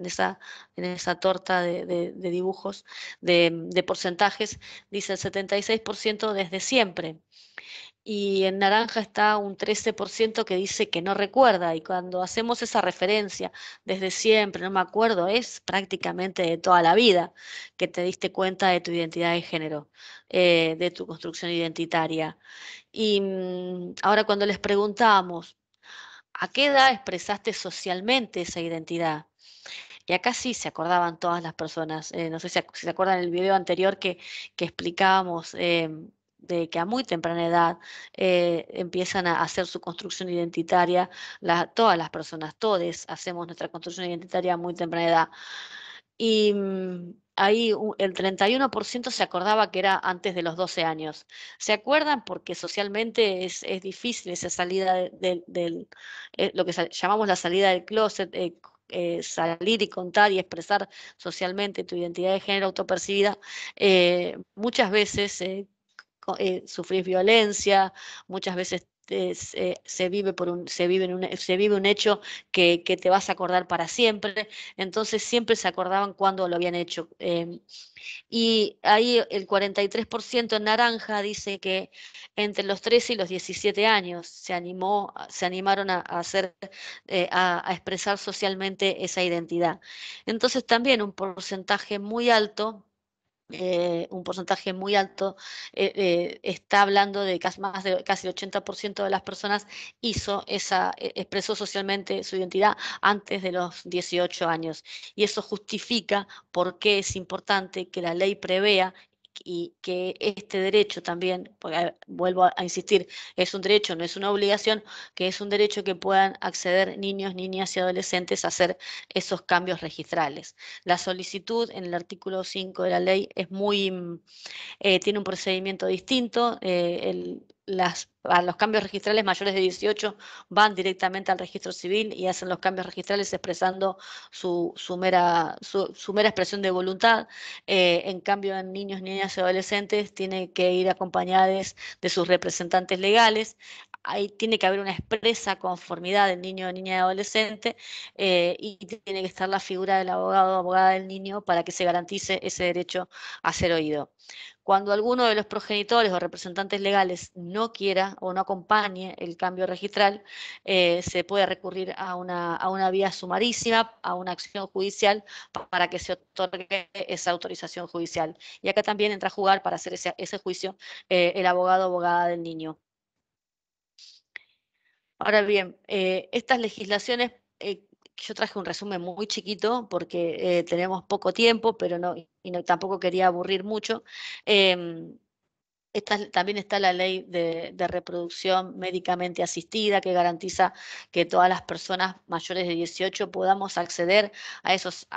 torta de dibujos, de porcentajes, dice el 76% desde siempre. Y en naranja está un 13% que dice que no recuerda. Y cuando hacemos esa referencia desde siempre, no me acuerdo, es prácticamente de toda la vida que te diste cuenta de tu identidad de género, de tu construcción identitaria. Y ahora, cuando les preguntamos, ¿a qué edad expresaste socialmente esa identidad? Y acá sí se acordaban todas las personas. No sé si se acuerdan el video anterior que explicábamos, de que a muy temprana edad empiezan a hacer su construcción identitaria. Todas las personas, todos hacemos nuestra construcción identitaria a muy temprana edad. Y ahí el 31% se acordaba que era antes de los 12 años. ¿Se acuerdan? Porque socialmente es difícil esa salida lo que llamamos la salida del closet, salir y contar y expresar socialmente tu identidad de género autopercibida. Muchas veces sufrís violencia, muchas veces se vive un hecho que te vas a acordar para siempre. Entonces siempre se acordaban cuando lo habían hecho. Y ahí el 43% en naranja dice que entre los 13 y los 17 años se animaron a hacer, a expresar socialmente esa identidad. Entonces también un porcentaje muy alto está hablando de más de casi el 80% de las personas expresó socialmente su identidad antes de los 18 años. Y eso justifica por qué es importante que la ley prevea y que este derecho también, porque vuelvo a insistir, es un derecho, no es una obligación, que es un derecho que puedan acceder niños, niñas y adolescentes a hacer esos cambios registrales. La solicitud en el artículo 5 de la ley tiene un procedimiento distinto. A los cambios registrales, mayores de 18 van directamente al registro civil y hacen los cambios registrales expresando su mera expresión de voluntad. En cambio, en niños, niñas y adolescentes tiene que ir acompañados de sus representantes legales. Ahí tiene que haber una expresa conformidad del niño, niña y adolescente, y tiene que estar la figura del abogado o abogada del niño para que se garantice ese derecho a ser oído. Cuando alguno de los progenitores o representantes legales no quiera o no acompañe el cambio registral, se puede recurrir a una vía sumarísima, a una acción judicial, para que se otorgue esa autorización judicial. Y acá también entra a jugar, para hacer ese juicio, el abogado o abogada del niño. Ahora bien, estas legislaciones, yo traje un resumen muy chiquito porque tenemos poco tiempo, pero tampoco quería aburrir mucho. Em, También está la ley de reproducción médicamente asistida, que garantiza que todas las personas mayores de 18 podamos acceder a esas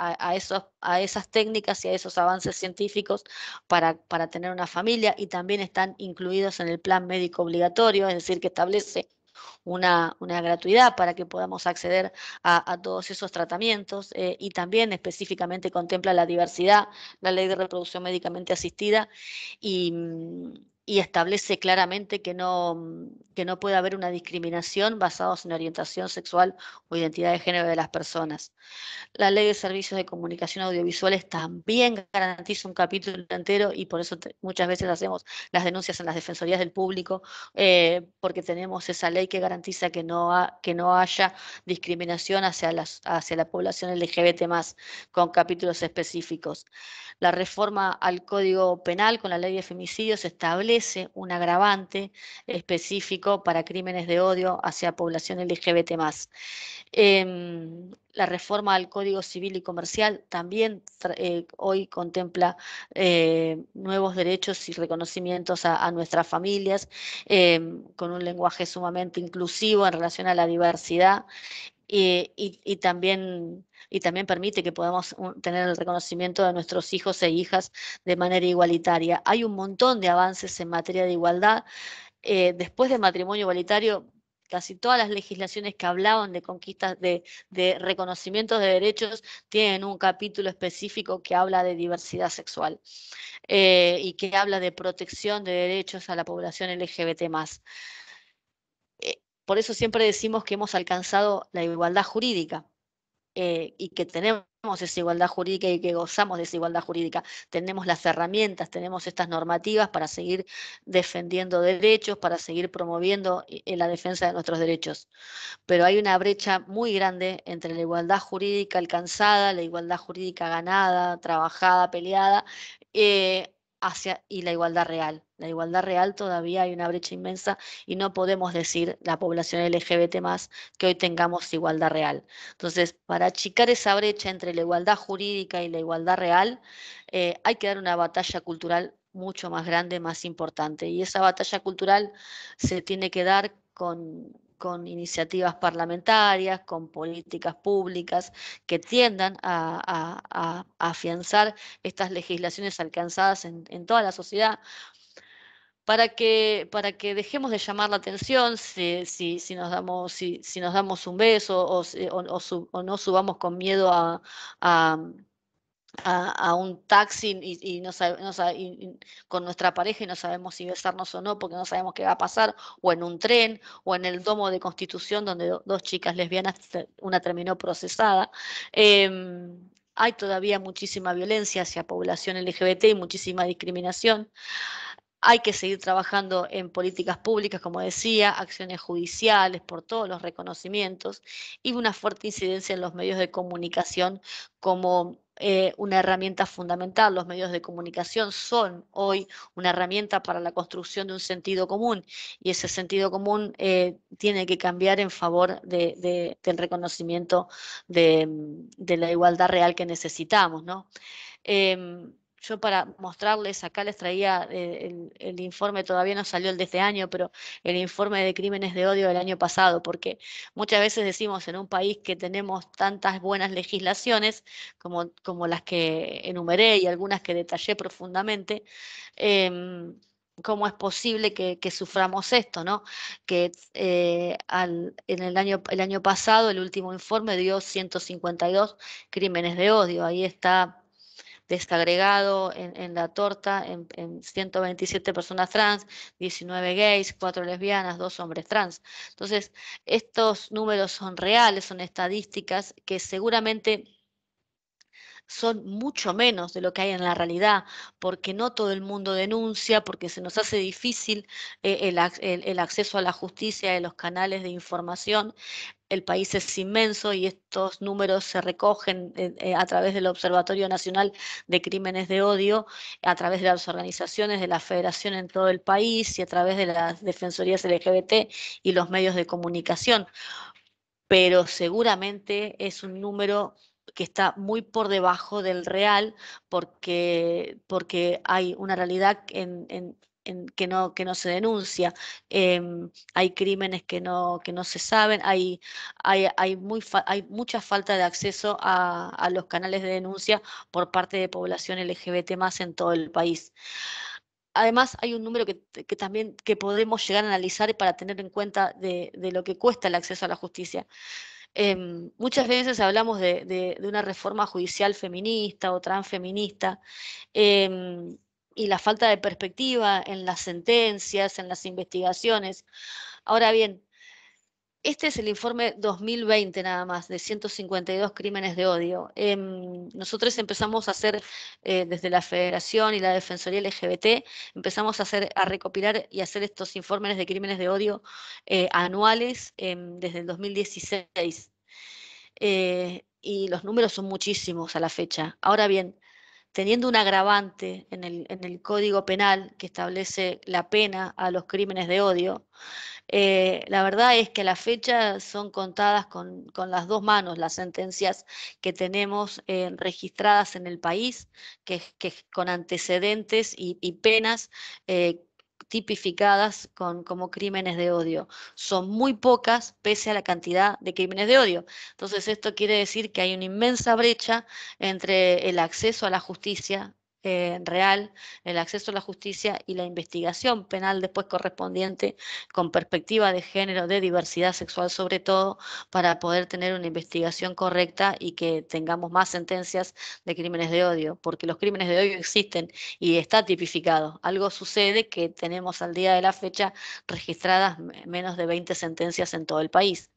técnicas y a esos avances científicos para tener una familia, y también están incluidos en el plan médico obligatorio, es decir, que establece una gratuidad para que podamos acceder a todos esos tratamientos, y también específicamente contempla la diversidad, la ley de reproducción médicamente asistida, y, y establece claramente que no puede haber una discriminación basada en orientación sexual o identidad de género de las personas. La ley de servicios de comunicación audiovisuales también garantiza un capítulo entero, y por eso muchas veces hacemos las denuncias en las defensorías del público, porque tenemos esa ley que garantiza que no haya discriminación hacia la población LGBT+, con capítulos específicos. La reforma al Código Penal con la ley de femicidios establece un agravante específico para crímenes de odio hacia población LGBT+. La reforma al Código Civil y Comercial también hoy contempla nuevos derechos y reconocimientos a nuestras familias, con un lenguaje sumamente inclusivo en relación a la diversidad, y también permite que podamos tener el reconocimiento de nuestros hijos e hijas de manera igualitaria. Hay un montón de avances en materia de igualdad. Después del matrimonio igualitario, casi todas las legislaciones que hablaban de conquistas, de reconocimientos de derechos, tienen un capítulo específico que habla de diversidad sexual, y que habla de protección de derechos a la población LGBT+. Por eso siempre decimos que hemos alcanzado la igualdad jurídica, y que tenemos esa igualdad jurídica y que gozamos de esa igualdad jurídica. Tenemos las herramientas, tenemos estas normativas para seguir defendiendo derechos, para seguir promoviendo la defensa de nuestros derechos. Pero hay una brecha muy grande entre la igualdad jurídica alcanzada, la igualdad jurídica ganada, trabajada, peleada, y la igualdad real. La igualdad real todavía hay una brecha inmensa, y no podemos decir la población LGBT más que hoy tengamos igualdad real. Entonces, para achicar esa brecha entre la igualdad jurídica y la igualdad real, hay que dar una batalla cultural mucho más grande, más importante. Y esa batalla cultural se tiene que dar con iniciativas parlamentarias, con políticas públicas que tiendan a afianzar estas legislaciones alcanzadas en toda la sociedad, para que dejemos de llamar la atención si nos damos un beso, o no subamos con miedo a, a un taxi, y con nuestra pareja, y no sabemos si besarnos o no porque no sabemos qué va a pasar, o en un tren, o en el Domo de Constitución donde dos chicas lesbianas, una terminó procesada. Hay todavía muchísima violencia hacia población LGBT y muchísima discriminación. Hay que seguir trabajando en políticas públicas, como decía, acciones judiciales por todos los reconocimientos, y una fuerte incidencia en los medios de comunicación como una herramienta fundamental. Los medios de comunicación son hoy una herramienta para la construcción de un sentido común, y ese sentido común tiene que cambiar en favor del reconocimiento de la igualdad real que necesitamos, ¿no? Yo, para mostrarles, acá les traía el informe, todavía no salió el de este año, pero el informe de crímenes de odio del año pasado, porque muchas veces decimos en un país que tenemos tantas buenas legislaciones como las que enumeré y algunas que detallé profundamente, ¿cómo es posible que suframos esto, ¿no? Que en el año pasado el último informe dio 152 crímenes de odio. Ahí está desagregado en la torta en 127 personas trans, 19 gays, 4 lesbianas, 2 hombres trans. Entonces, estos números son reales, son estadísticas que seguramente son mucho menos de lo que hay en la realidad, porque no todo el mundo denuncia, porque se nos hace difícil el acceso a la justicia y los canales de información. El país es inmenso, y estos números se recogen a través del Observatorio Nacional de Crímenes de Odio, a través de las organizaciones de la Federación en todo el país, y a través de las defensorías LGBT y los medios de comunicación. Pero seguramente es un número que está muy por debajo del real, porque hay una realidad que no se denuncia. Hay crímenes que no se saben, hay mucha falta de acceso a los canales de denuncia por parte de población LGBT más en todo el país. además hay un número que también que podemos llegar a analizar para tener en cuenta de lo que cuesta el acceso a la justicia. Muchas veces hablamos de una reforma judicial feminista o transfeminista, em, y la falta de perspectiva en las sentencias, en las investigaciones. Ahora bien, este es el informe 2020 nada más, de 152 crímenes de odio. Nosotros empezamos a hacer, desde la Federación y la Defensoría LGBT, empezamos a recopilar y hacer estos informes de crímenes de odio anuales desde el 2016. Y los números son muchísimos a la fecha. Ahora bien, teniendo un agravante en el Código Penal que establece la pena a los crímenes de odio, la verdad es que a la fecha son contadas con las dos manos las sentencias que tenemos registradas en el país, con antecedentes y penas tipificadas como crímenes de odio. Son muy pocas pese a la cantidad de crímenes de odio. Entonces esto quiere decir que hay una inmensa brecha entre el acceso a la justicia real, el acceso a la justicia y la investigación penal después correspondiente con perspectiva de género, de diversidad sexual sobre todo, para poder tener una investigación correcta y que tengamos más sentencias de crímenes de odio, porque los crímenes de odio existen y está tipificado. Algo sucede que tenemos al día de la fecha registradas menos de 20 sentencias en todo el país.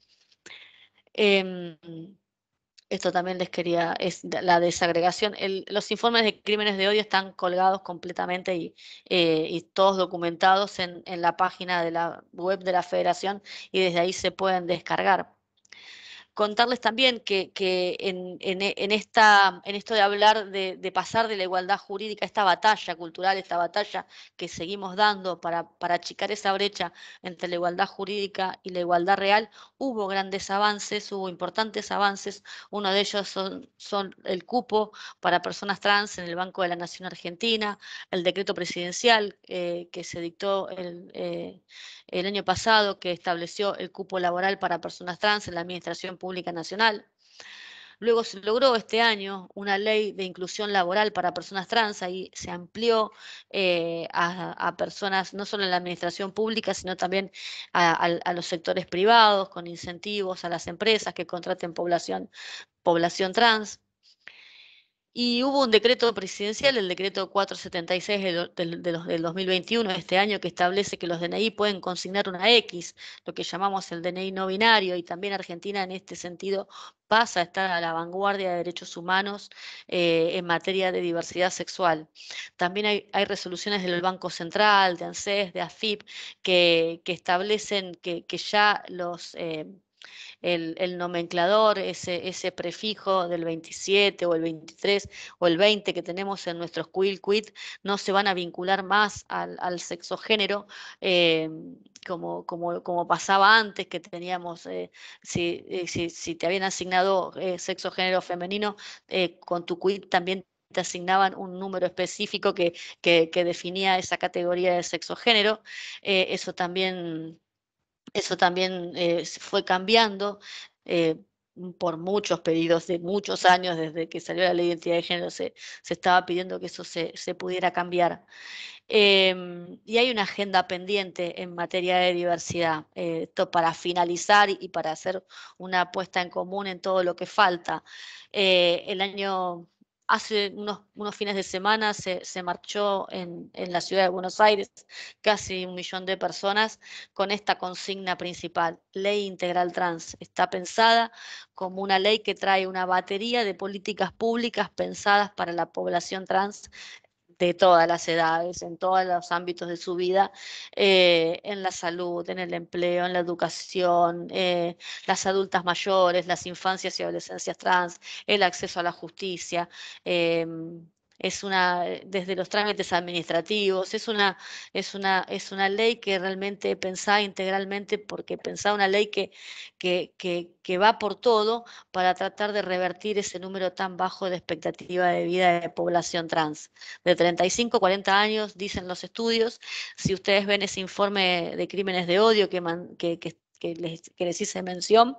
Em, Esto también les quería, es la desagregación. Los informes de crímenes de odio están colgados completamente y todos documentados en la página de la web de la Federación y desde ahí se pueden descargar. Contarles también que en esto de hablar de pasar de la igualdad jurídica, esta batalla cultural, esta batalla que seguimos dando para achicar esa brecha entre la igualdad jurídica y la igualdad real, hubo grandes avances, hubo importantes avances. Uno de ellos son el cupo para personas trans en el Banco de la Nación Argentina, el decreto presidencial que se dictó el año pasado, que estableció el cupo laboral para personas trans en la Administración Pública Nacional. Luego se logró este año una ley de inclusión laboral para personas trans, ahí se amplió a personas no solo en la administración pública, sino también a los sectores privados, con incentivos a las empresas que contraten población trans. Y hubo un decreto presidencial, el decreto 476 del 2021, de este año, que establece que los DNI pueden consignar una X, lo que llamamos el DNI no binario, y también Argentina en este sentido pasa a estar a la vanguardia de derechos humanos en materia de diversidad sexual. También hay resoluciones del Banco Central, de ANSES, de AFIP, que establecen que ya el nomenclador, ese prefijo del 27 o el 23 o el 20 que tenemos en nuestros quit, no se van a vincular más al sexo género, como pasaba antes, que teníamos, si te habían asignado sexo género femenino, con tu quit también te asignaban un número específico que definía esa categoría de sexo género. Eso también se fue cambiando eh, por muchos pedidos de muchos años, desde que salió la ley de identidad de género, se estaba pidiendo que eso se pudiera cambiar. Y hay una agenda pendiente en materia de diversidad. Esto para finalizar y para hacer una puesta en común en todo lo que falta. Hace unos fines de semana se marchó en la ciudad de Buenos Aires casi 1 millón de personas con esta consigna principal: Ley Integral Trans. Está pensada como una ley que trae una batería de políticas públicas pensadas para la población trans de todas las edades, en todos los ámbitos de su vida, en la salud, en el empleo, en la educación, las adultas mayores, las infancias y adolescencias trans, el acceso a la justicia. eh, Desde los trámites administrativos, es una ley que realmente pensada integralmente, porque pensada una ley que va por todo para tratar de revertir ese número tan bajo de expectativa de vida de población trans de 35 a 40 años, dicen los estudios. Si ustedes ven ese informe de crímenes de odio que les hice mención.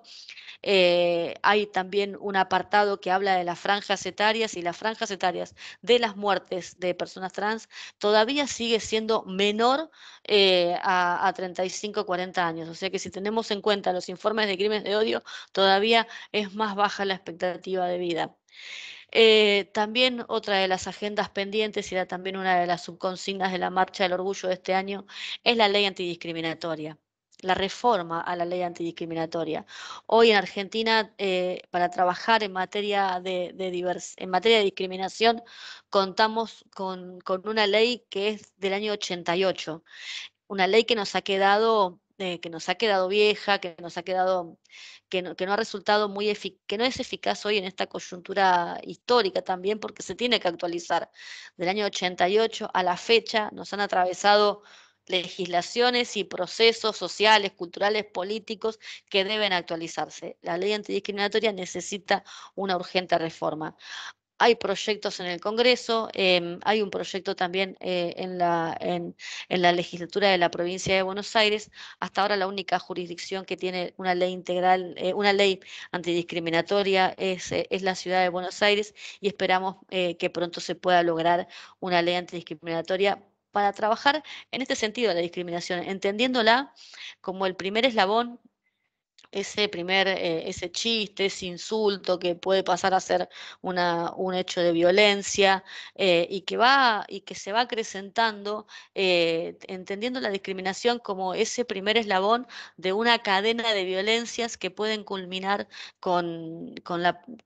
Hay también un apartado que habla de las franjas etarias, y las franjas etarias de las muertes de personas trans todavía sigue siendo menor a 35, 40 años. O sea que si tenemos en cuenta los informes de crímenes de odio, todavía es más baja la expectativa de vida. También otra de las agendas pendientes, y era también una de las subconsignas de la Marcha del Orgullo de este año, es la ley antidiscriminatoria, la reforma a la ley antidiscriminatoria. Hoy en Argentina, para trabajar en materia en materia de discriminación, contamos con una ley que es del año 88, una ley que nos ha quedado vieja, que no ha resultado que no es eficaz hoy en esta coyuntura histórica también, porque se tiene que actualizar. Del año 88 a la fecha nos han atravesado legislaciones y procesos sociales, culturales, políticos que deben actualizarse. La ley antidiscriminatoria necesita una urgente reforma. Hay proyectos en el Congreso, hay un proyecto también en la legislatura de la provincia de Buenos Aires. Hasta ahora la única jurisdicción que tiene una ley integral, una ley antidiscriminatoria es la ciudad de Buenos Aires, y esperamos que pronto se pueda lograr una ley antidiscriminatoria para trabajar en este sentido de la discriminación, entendiéndola como el primer eslabón, ese chiste, ese insulto que puede pasar a ser un hecho de violencia, y que se va acrecentando, entendiendo la discriminación como ese primer eslabón de una cadena de violencias que pueden culminar con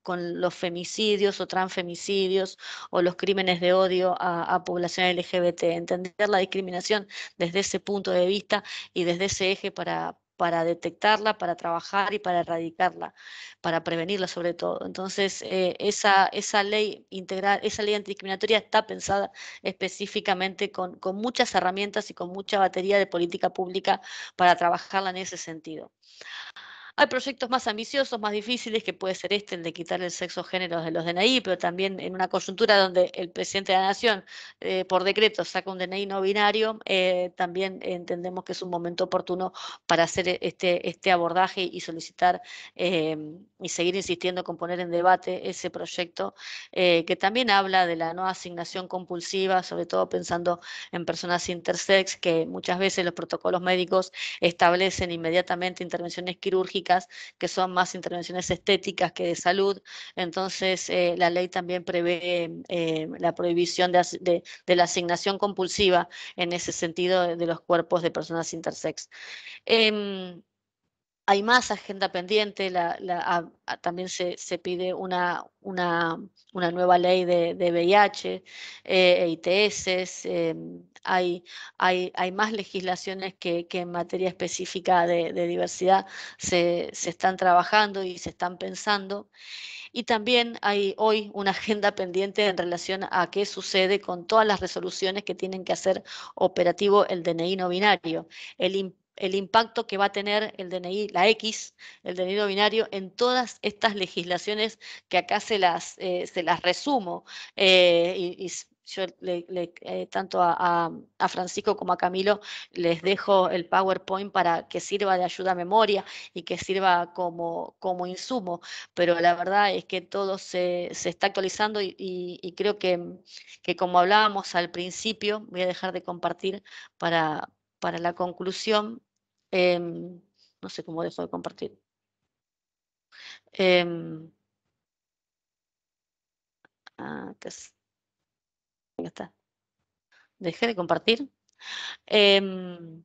los femicidios o transfemicidios o los crímenes de odio a población LGBT. Entender la discriminación desde ese punto de vista y desde ese eje para detectarla, para trabajar y para erradicarla, para prevenirla sobre todo. Entonces, esa ley integral, esa ley antidiscriminatoria está pensada específicamente con muchas herramientas y con mucha batería de política pública para trabajarla en ese sentido. Hay proyectos más ambiciosos, más difíciles, que puede ser el de quitar el sexo género de los DNI, pero también en una coyuntura donde el presidente de la Nación, por decreto, saca un DNI no binario, también entendemos que es un momento oportuno para hacer este abordaje y solicitar y seguir insistiendo con poner en debate ese proyecto, que también habla de la no asignación compulsiva, sobre todo pensando en personas intersex, que muchas veces los protocolos médicos establecen inmediatamente intervenciones quirúrgicas que son más intervenciones estéticas que de salud. Entonces, la ley también prevé la prohibición de la asignación compulsiva en ese sentido de los cuerpos de personas intersex. Hay más agenda pendiente, también se pide una nueva ley de VIH, ITS, hay más legislaciones que en materia específica de diversidad se están trabajando y se están pensando. Y también hay hoy una agenda pendiente en relación a qué sucede con todas las resoluciones que tienen que hacer operativo el DNI no binario, el impacto que va a tener el DNI, la X, el DNI no binario, en todas estas legislaciones que acá se las resumo. Y yo tanto a Francisco como a Camilo les dejo el PowerPoint para que sirva de ayuda a memoria y que sirva como insumo, pero la verdad es que todo se está actualizando, y creo que como hablábamos al principio, voy a dejar de compartir para la conclusión. No sé cómo dejo de compartir. Em, ya está. Dejé de compartir. Em,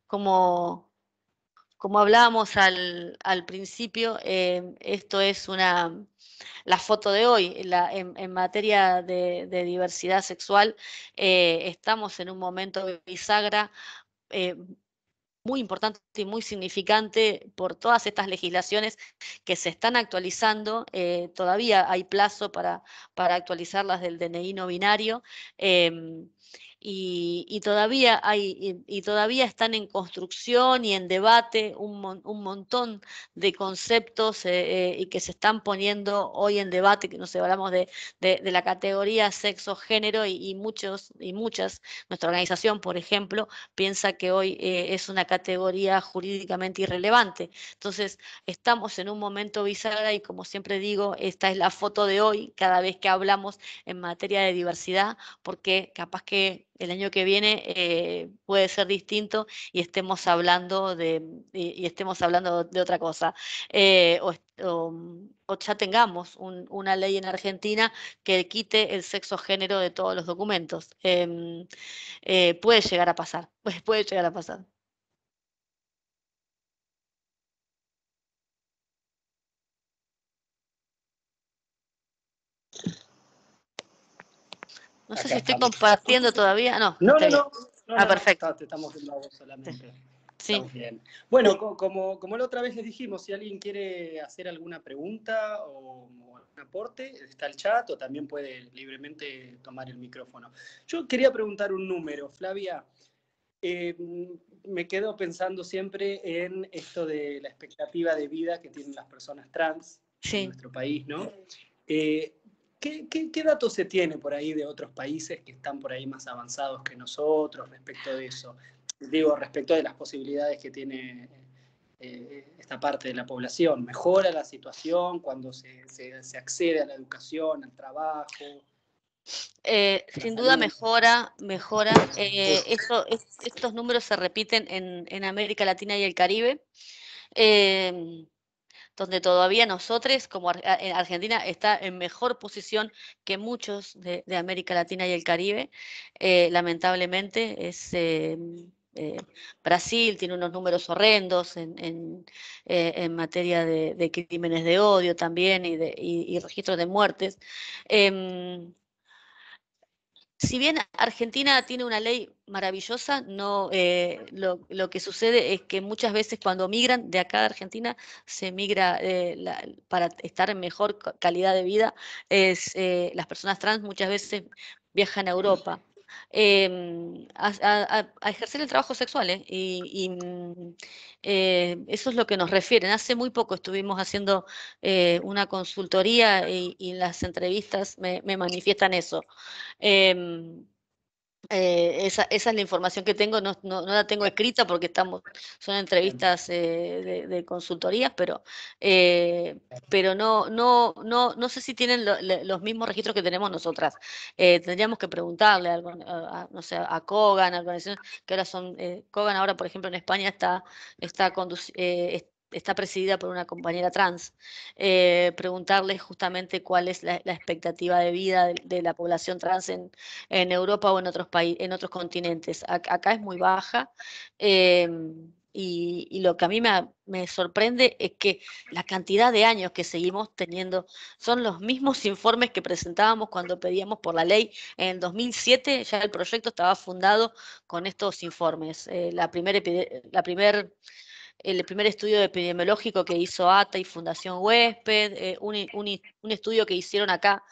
como, como hablábamos al principio, esto es la foto de hoy. En materia de diversidad sexual, estamos en un momento de bisagra muy importante y muy significante por todas estas legislaciones que se están actualizando. Todavía hay plazo para actualizarlas del DNI no binario. em, y todavía todavía están en construcción y en debate un montón de conceptos y que se están poniendo hoy en debate, que no sé, hablamos de la categoría sexo, género y muchas, nuestra organización, por ejemplo, piensa que hoy es una categoría jurídicamente irrelevante. Entonces, estamos en un momento bisagra y como siempre digo, esta es la foto de hoy, cada vez que hablamos en materia de diversidad, porque capaz que el año que viene puede ser distinto y estemos hablando estemos hablando de otra cosa. O ya tengamos una ley en Argentina que quite el sexo género de todos los documentos. Puede llegar a pasar, puede llegar a pasar. No sé Acá si estoy estamos. compartiendo todavía. No, No, está no, bien. no, no, Ah, no, no, perfecto. te estamos viendo a vos solamente. Sí. Estamos bien. Bueno, como la otra vez les dijimos, si alguien quiere hacer alguna pregunta o un aporte, está el chat o también puede libremente tomar el micrófono. Yo quería preguntar un número, Flavia. Eh, Me quedo pensando siempre en esto de la expectativa de vida que tienen las personas trans en nuestro país, ¿no? Eh, ¿Qué datos se tiene por ahí de otros países que están por ahí más avanzados que nosotros respecto de eso? Digo, respecto de las posibilidades que tiene esta parte de la población. ¿Mejora la situación cuando se accede a la educación, al trabajo, a la Sin duda salud? mejora. Estos números se repiten en América Latina y el Caribe, em, donde todavía nosotros, como Argentina, está en mejor posición que muchos de América Latina y el Caribe. Lamentablemente, Brasil tiene unos números horrendos en materia de crímenes de odio también y registros de muertes. Em, si bien Argentina tiene una ley maravillosa, no, lo que sucede es que muchas veces cuando migran de acá a Argentina, se migra para estar en mejor calidad de vida, las personas trans muchas veces viajan a Europa. A ejercer el trabajo sexual, eso es lo que nos refieren. Hace muy poco estuvimos haciendo una consultoría y las entrevistas me manifiestan eso. Em, esa es la información que tengo, no la tengo escrita porque son entrevistas de consultorías, eh, pero no sé si tienen los mismos registros que tenemos nosotras. Tendríamos que preguntarle a, no sé, a Kogan, a organizaciones que ahora son, Kogan ahora, por ejemplo, en España está presidida por una compañera trans. Preguntarles justamente cuál es la expectativa de vida de la población trans en Europa o en otros países, en otros continentes. Acá es muy baja. Y lo que a mí me sorprende es que la cantidad de años que seguimos teniendo son los mismos informes que presentábamos cuando pedíamos por la ley. En 2007 ya el proyecto estaba fundado con estos informes. El primer estudio epidemiológico que hizo ATA y Fundación Huésped, un estudio que hicieron acá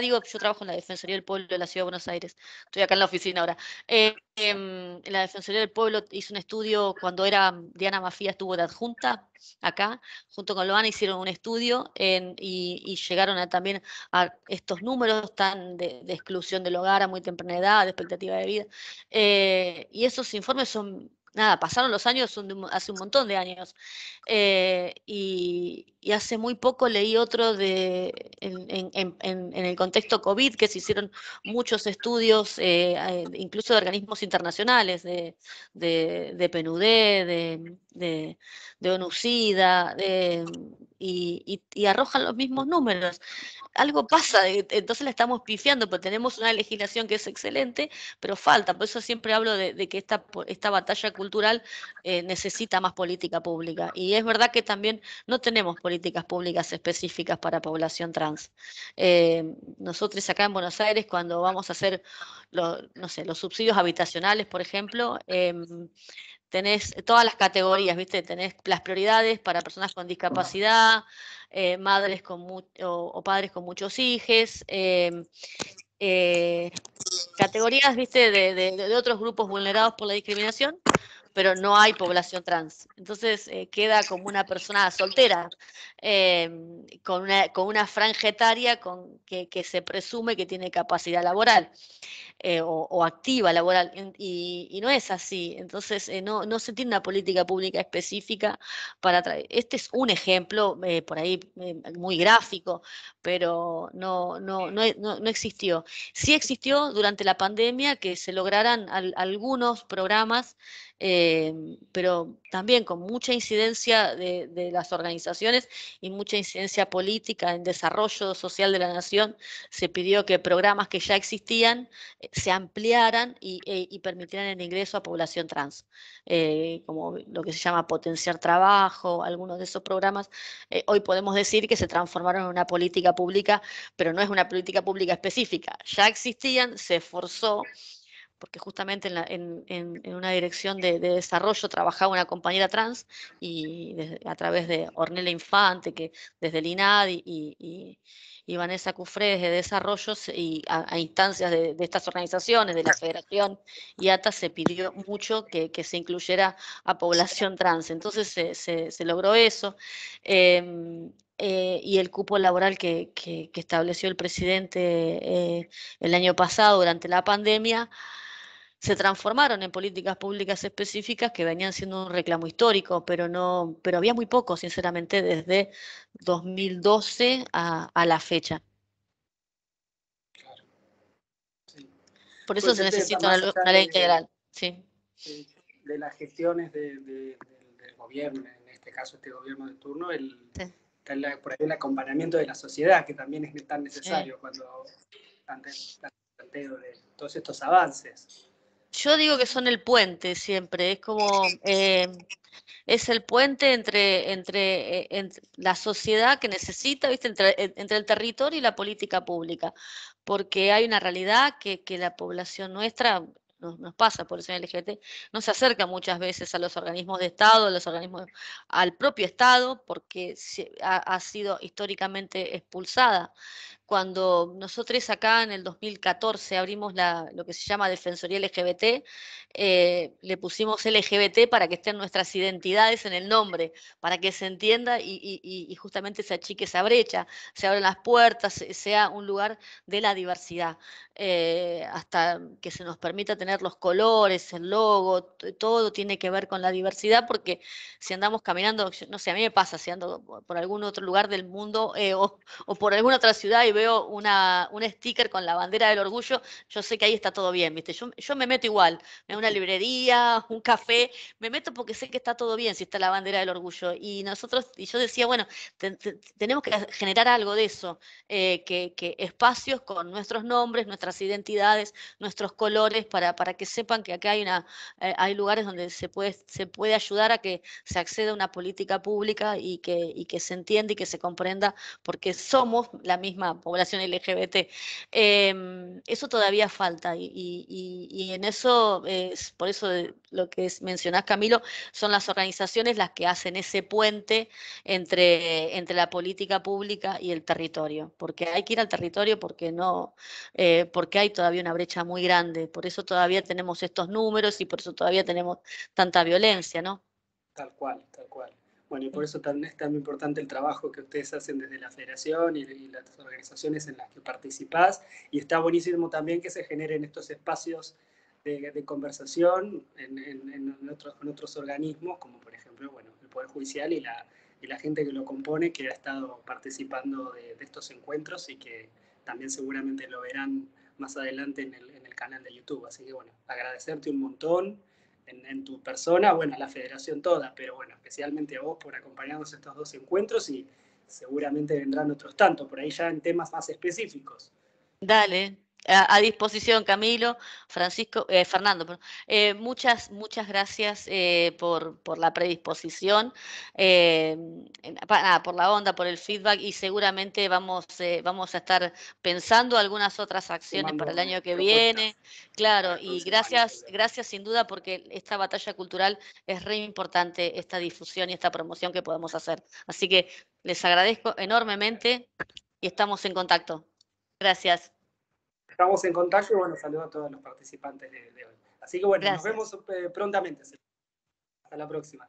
digo, yo trabajo en la Defensoría del Pueblo de la Ciudad de Buenos Aires, estoy acá en la oficina ahora. En la Defensoría del Pueblo hizo un estudio cuando Diana Mafía estuvo de adjunta acá, junto con Loana hicieron un estudio y llegaron también a estos números tan de exclusión del hogar a muy temprana edad, de expectativa de vida. Y esos informes son nada, pasaron los años, hace un montón de años. Y hace muy poco leí otro en el contexto COVID, que se hicieron muchos estudios, incluso de organismos internacionales, de PNUD, de ONU-SIDA, y arrojan los mismos números. Algo pasa, entonces la estamos pifiando, porque tenemos una legislación que es excelente, pero falta. Por eso siempre hablo de que esta batalla cultural necesita más política pública. Y es verdad que también no tenemos políticas públicas específicas para población trans. Nosotros acá en Buenos Aires, cuando vamos a hacer no sé, los subsidios habitacionales, por ejemplo, tenés todas las categorías, ¿viste? Tenés las prioridades para personas con discapacidad, madres o padres con muchos hijos, categorías, viste, de otros grupos vulnerados por la discriminación, pero no hay población trans. Entonces queda como una persona soltera, con una franja etaria que se presume que tiene capacidad laboral. O activa laboral, y no es así. Entonces, no se tiene una política pública específica para traer. Este es un ejemplo, por ahí muy gráfico, pero no existió. Sí existió durante la pandemia que se lograran algunos programas, pero también con mucha incidencia de las organizaciones y mucha incidencia política en desarrollo social de la nación. Se pidió que programas que ya existían se ampliaran y permitieran el ingreso a población trans, como lo que se llama potenciar trabajo. Algunos de esos programas hoy podemos decir que se transformaron en una política pública, pero no es una política pública específica. Ya existían, se esforzó, porque justamente en una dirección de desarrollo trabajaba una compañera trans, y a través de Ornella Infante, que desde el INADI, y Vanessa Cufré desde Desarrollo, y a instancias de estas organizaciones, de la Federación y ATA, se pidió mucho que se incluyera a población trans. Entonces se logró eso. Y el cupo laboral que estableció el presidente el año pasado durante la pandemia, se transformaron en políticas públicas específicas que venían siendo un reclamo histórico, pero había muy poco, sinceramente, desde 2012 a la fecha. Sí. Por eso Pues se necesita más allá una ley integral. Sí. de las gestiones del gobierno, en este caso este gobierno de turno, Sí, está por ahí el acompañamiento de la sociedad, que también es tan sí. necesario cuando ante planteo de todos estos avances. Yo digo que son el puente siempre, es como es el puente entre la sociedad que necesita, ¿viste? Entre el territorio y la política pública, porque hay una realidad que la población nuestra nos pasa por ser LGBT, no se acerca muchas veces a los organismos de Estado, al propio Estado, porque ha sido históricamente expulsada. Cuando nosotros acá en el 2014 abrimos lo que se llama Defensoría LGBT, le pusimos LGBT para que estén nuestras identidades en el nombre, para que se entienda y justamente se achique esa brecha, se abran las puertas, sea un lugar de la diversidad, hasta que se nos permita tener los colores, el logo, todo tiene que ver con la diversidad, porque si andamos caminando, no sé, a mí me pasa, si ando por algún otro lugar del mundo, o por alguna otra ciudad y veo un sticker con la bandera del orgullo, yo sé que ahí está todo bien, ¿viste? Yo me meto igual, en una librería, un café, me meto porque sé que está todo bien si está la bandera del orgullo. Y yo decía, bueno, tenemos que generar algo de eso, que espacios con nuestros nombres, nuestras identidades, nuestros colores, para que sepan que acá hay lugares donde se puede ayudar a que se acceda a una política pública y que se entienda y que se comprenda, porque somos la misma población LGBT. Eso todavía falta, y en eso, por eso lo que mencionás, Camilo, son las organizaciones las que hacen ese puente entre la política pública y el territorio, porque hay que ir al territorio, porque hay todavía una brecha muy grande, por eso todavía tenemos estos números y por eso todavía tenemos tanta violencia, ¿no? Tal cual, tal cual. Bueno, y por Mm. eso es tan importante el trabajo que ustedes hacen desde la federación y las organizaciones en las que participás. Y está buenísimo también que se generen estos espacios de conversación en otros organismos, como por ejemplo, bueno, el Poder Judicial y la gente que lo compone, que ha estado participando de estos encuentros y que también seguramente lo verán más adelante en el canal de YouTube. Así que bueno, agradecerte un montón en tu persona, bueno, a la federación toda, pero bueno, especialmente a vos por acompañarnos estos dos encuentros, y seguramente vendrán otros tantos, por ahí ya en temas más específicos. Dale, a disposición, Camilo, Francisco, Fernando, perdón. Muchas gracias por la predisposición, nada, por la onda, por el feedback, y seguramente vamos a estar pensando algunas otras acciones para el Sumando año que viene. propuestas para Claro, el y próximo año. gracias sin duda, porque esta batalla cultural es re importante, esta difusión y esta promoción que podemos hacer. Así que les agradezco enormemente y estamos en contacto. Gracias. estamos en contacto y bueno, saludo a todos los participantes de hoy. Así que bueno, Gracias. nos vemos prontamente. Hasta la próxima.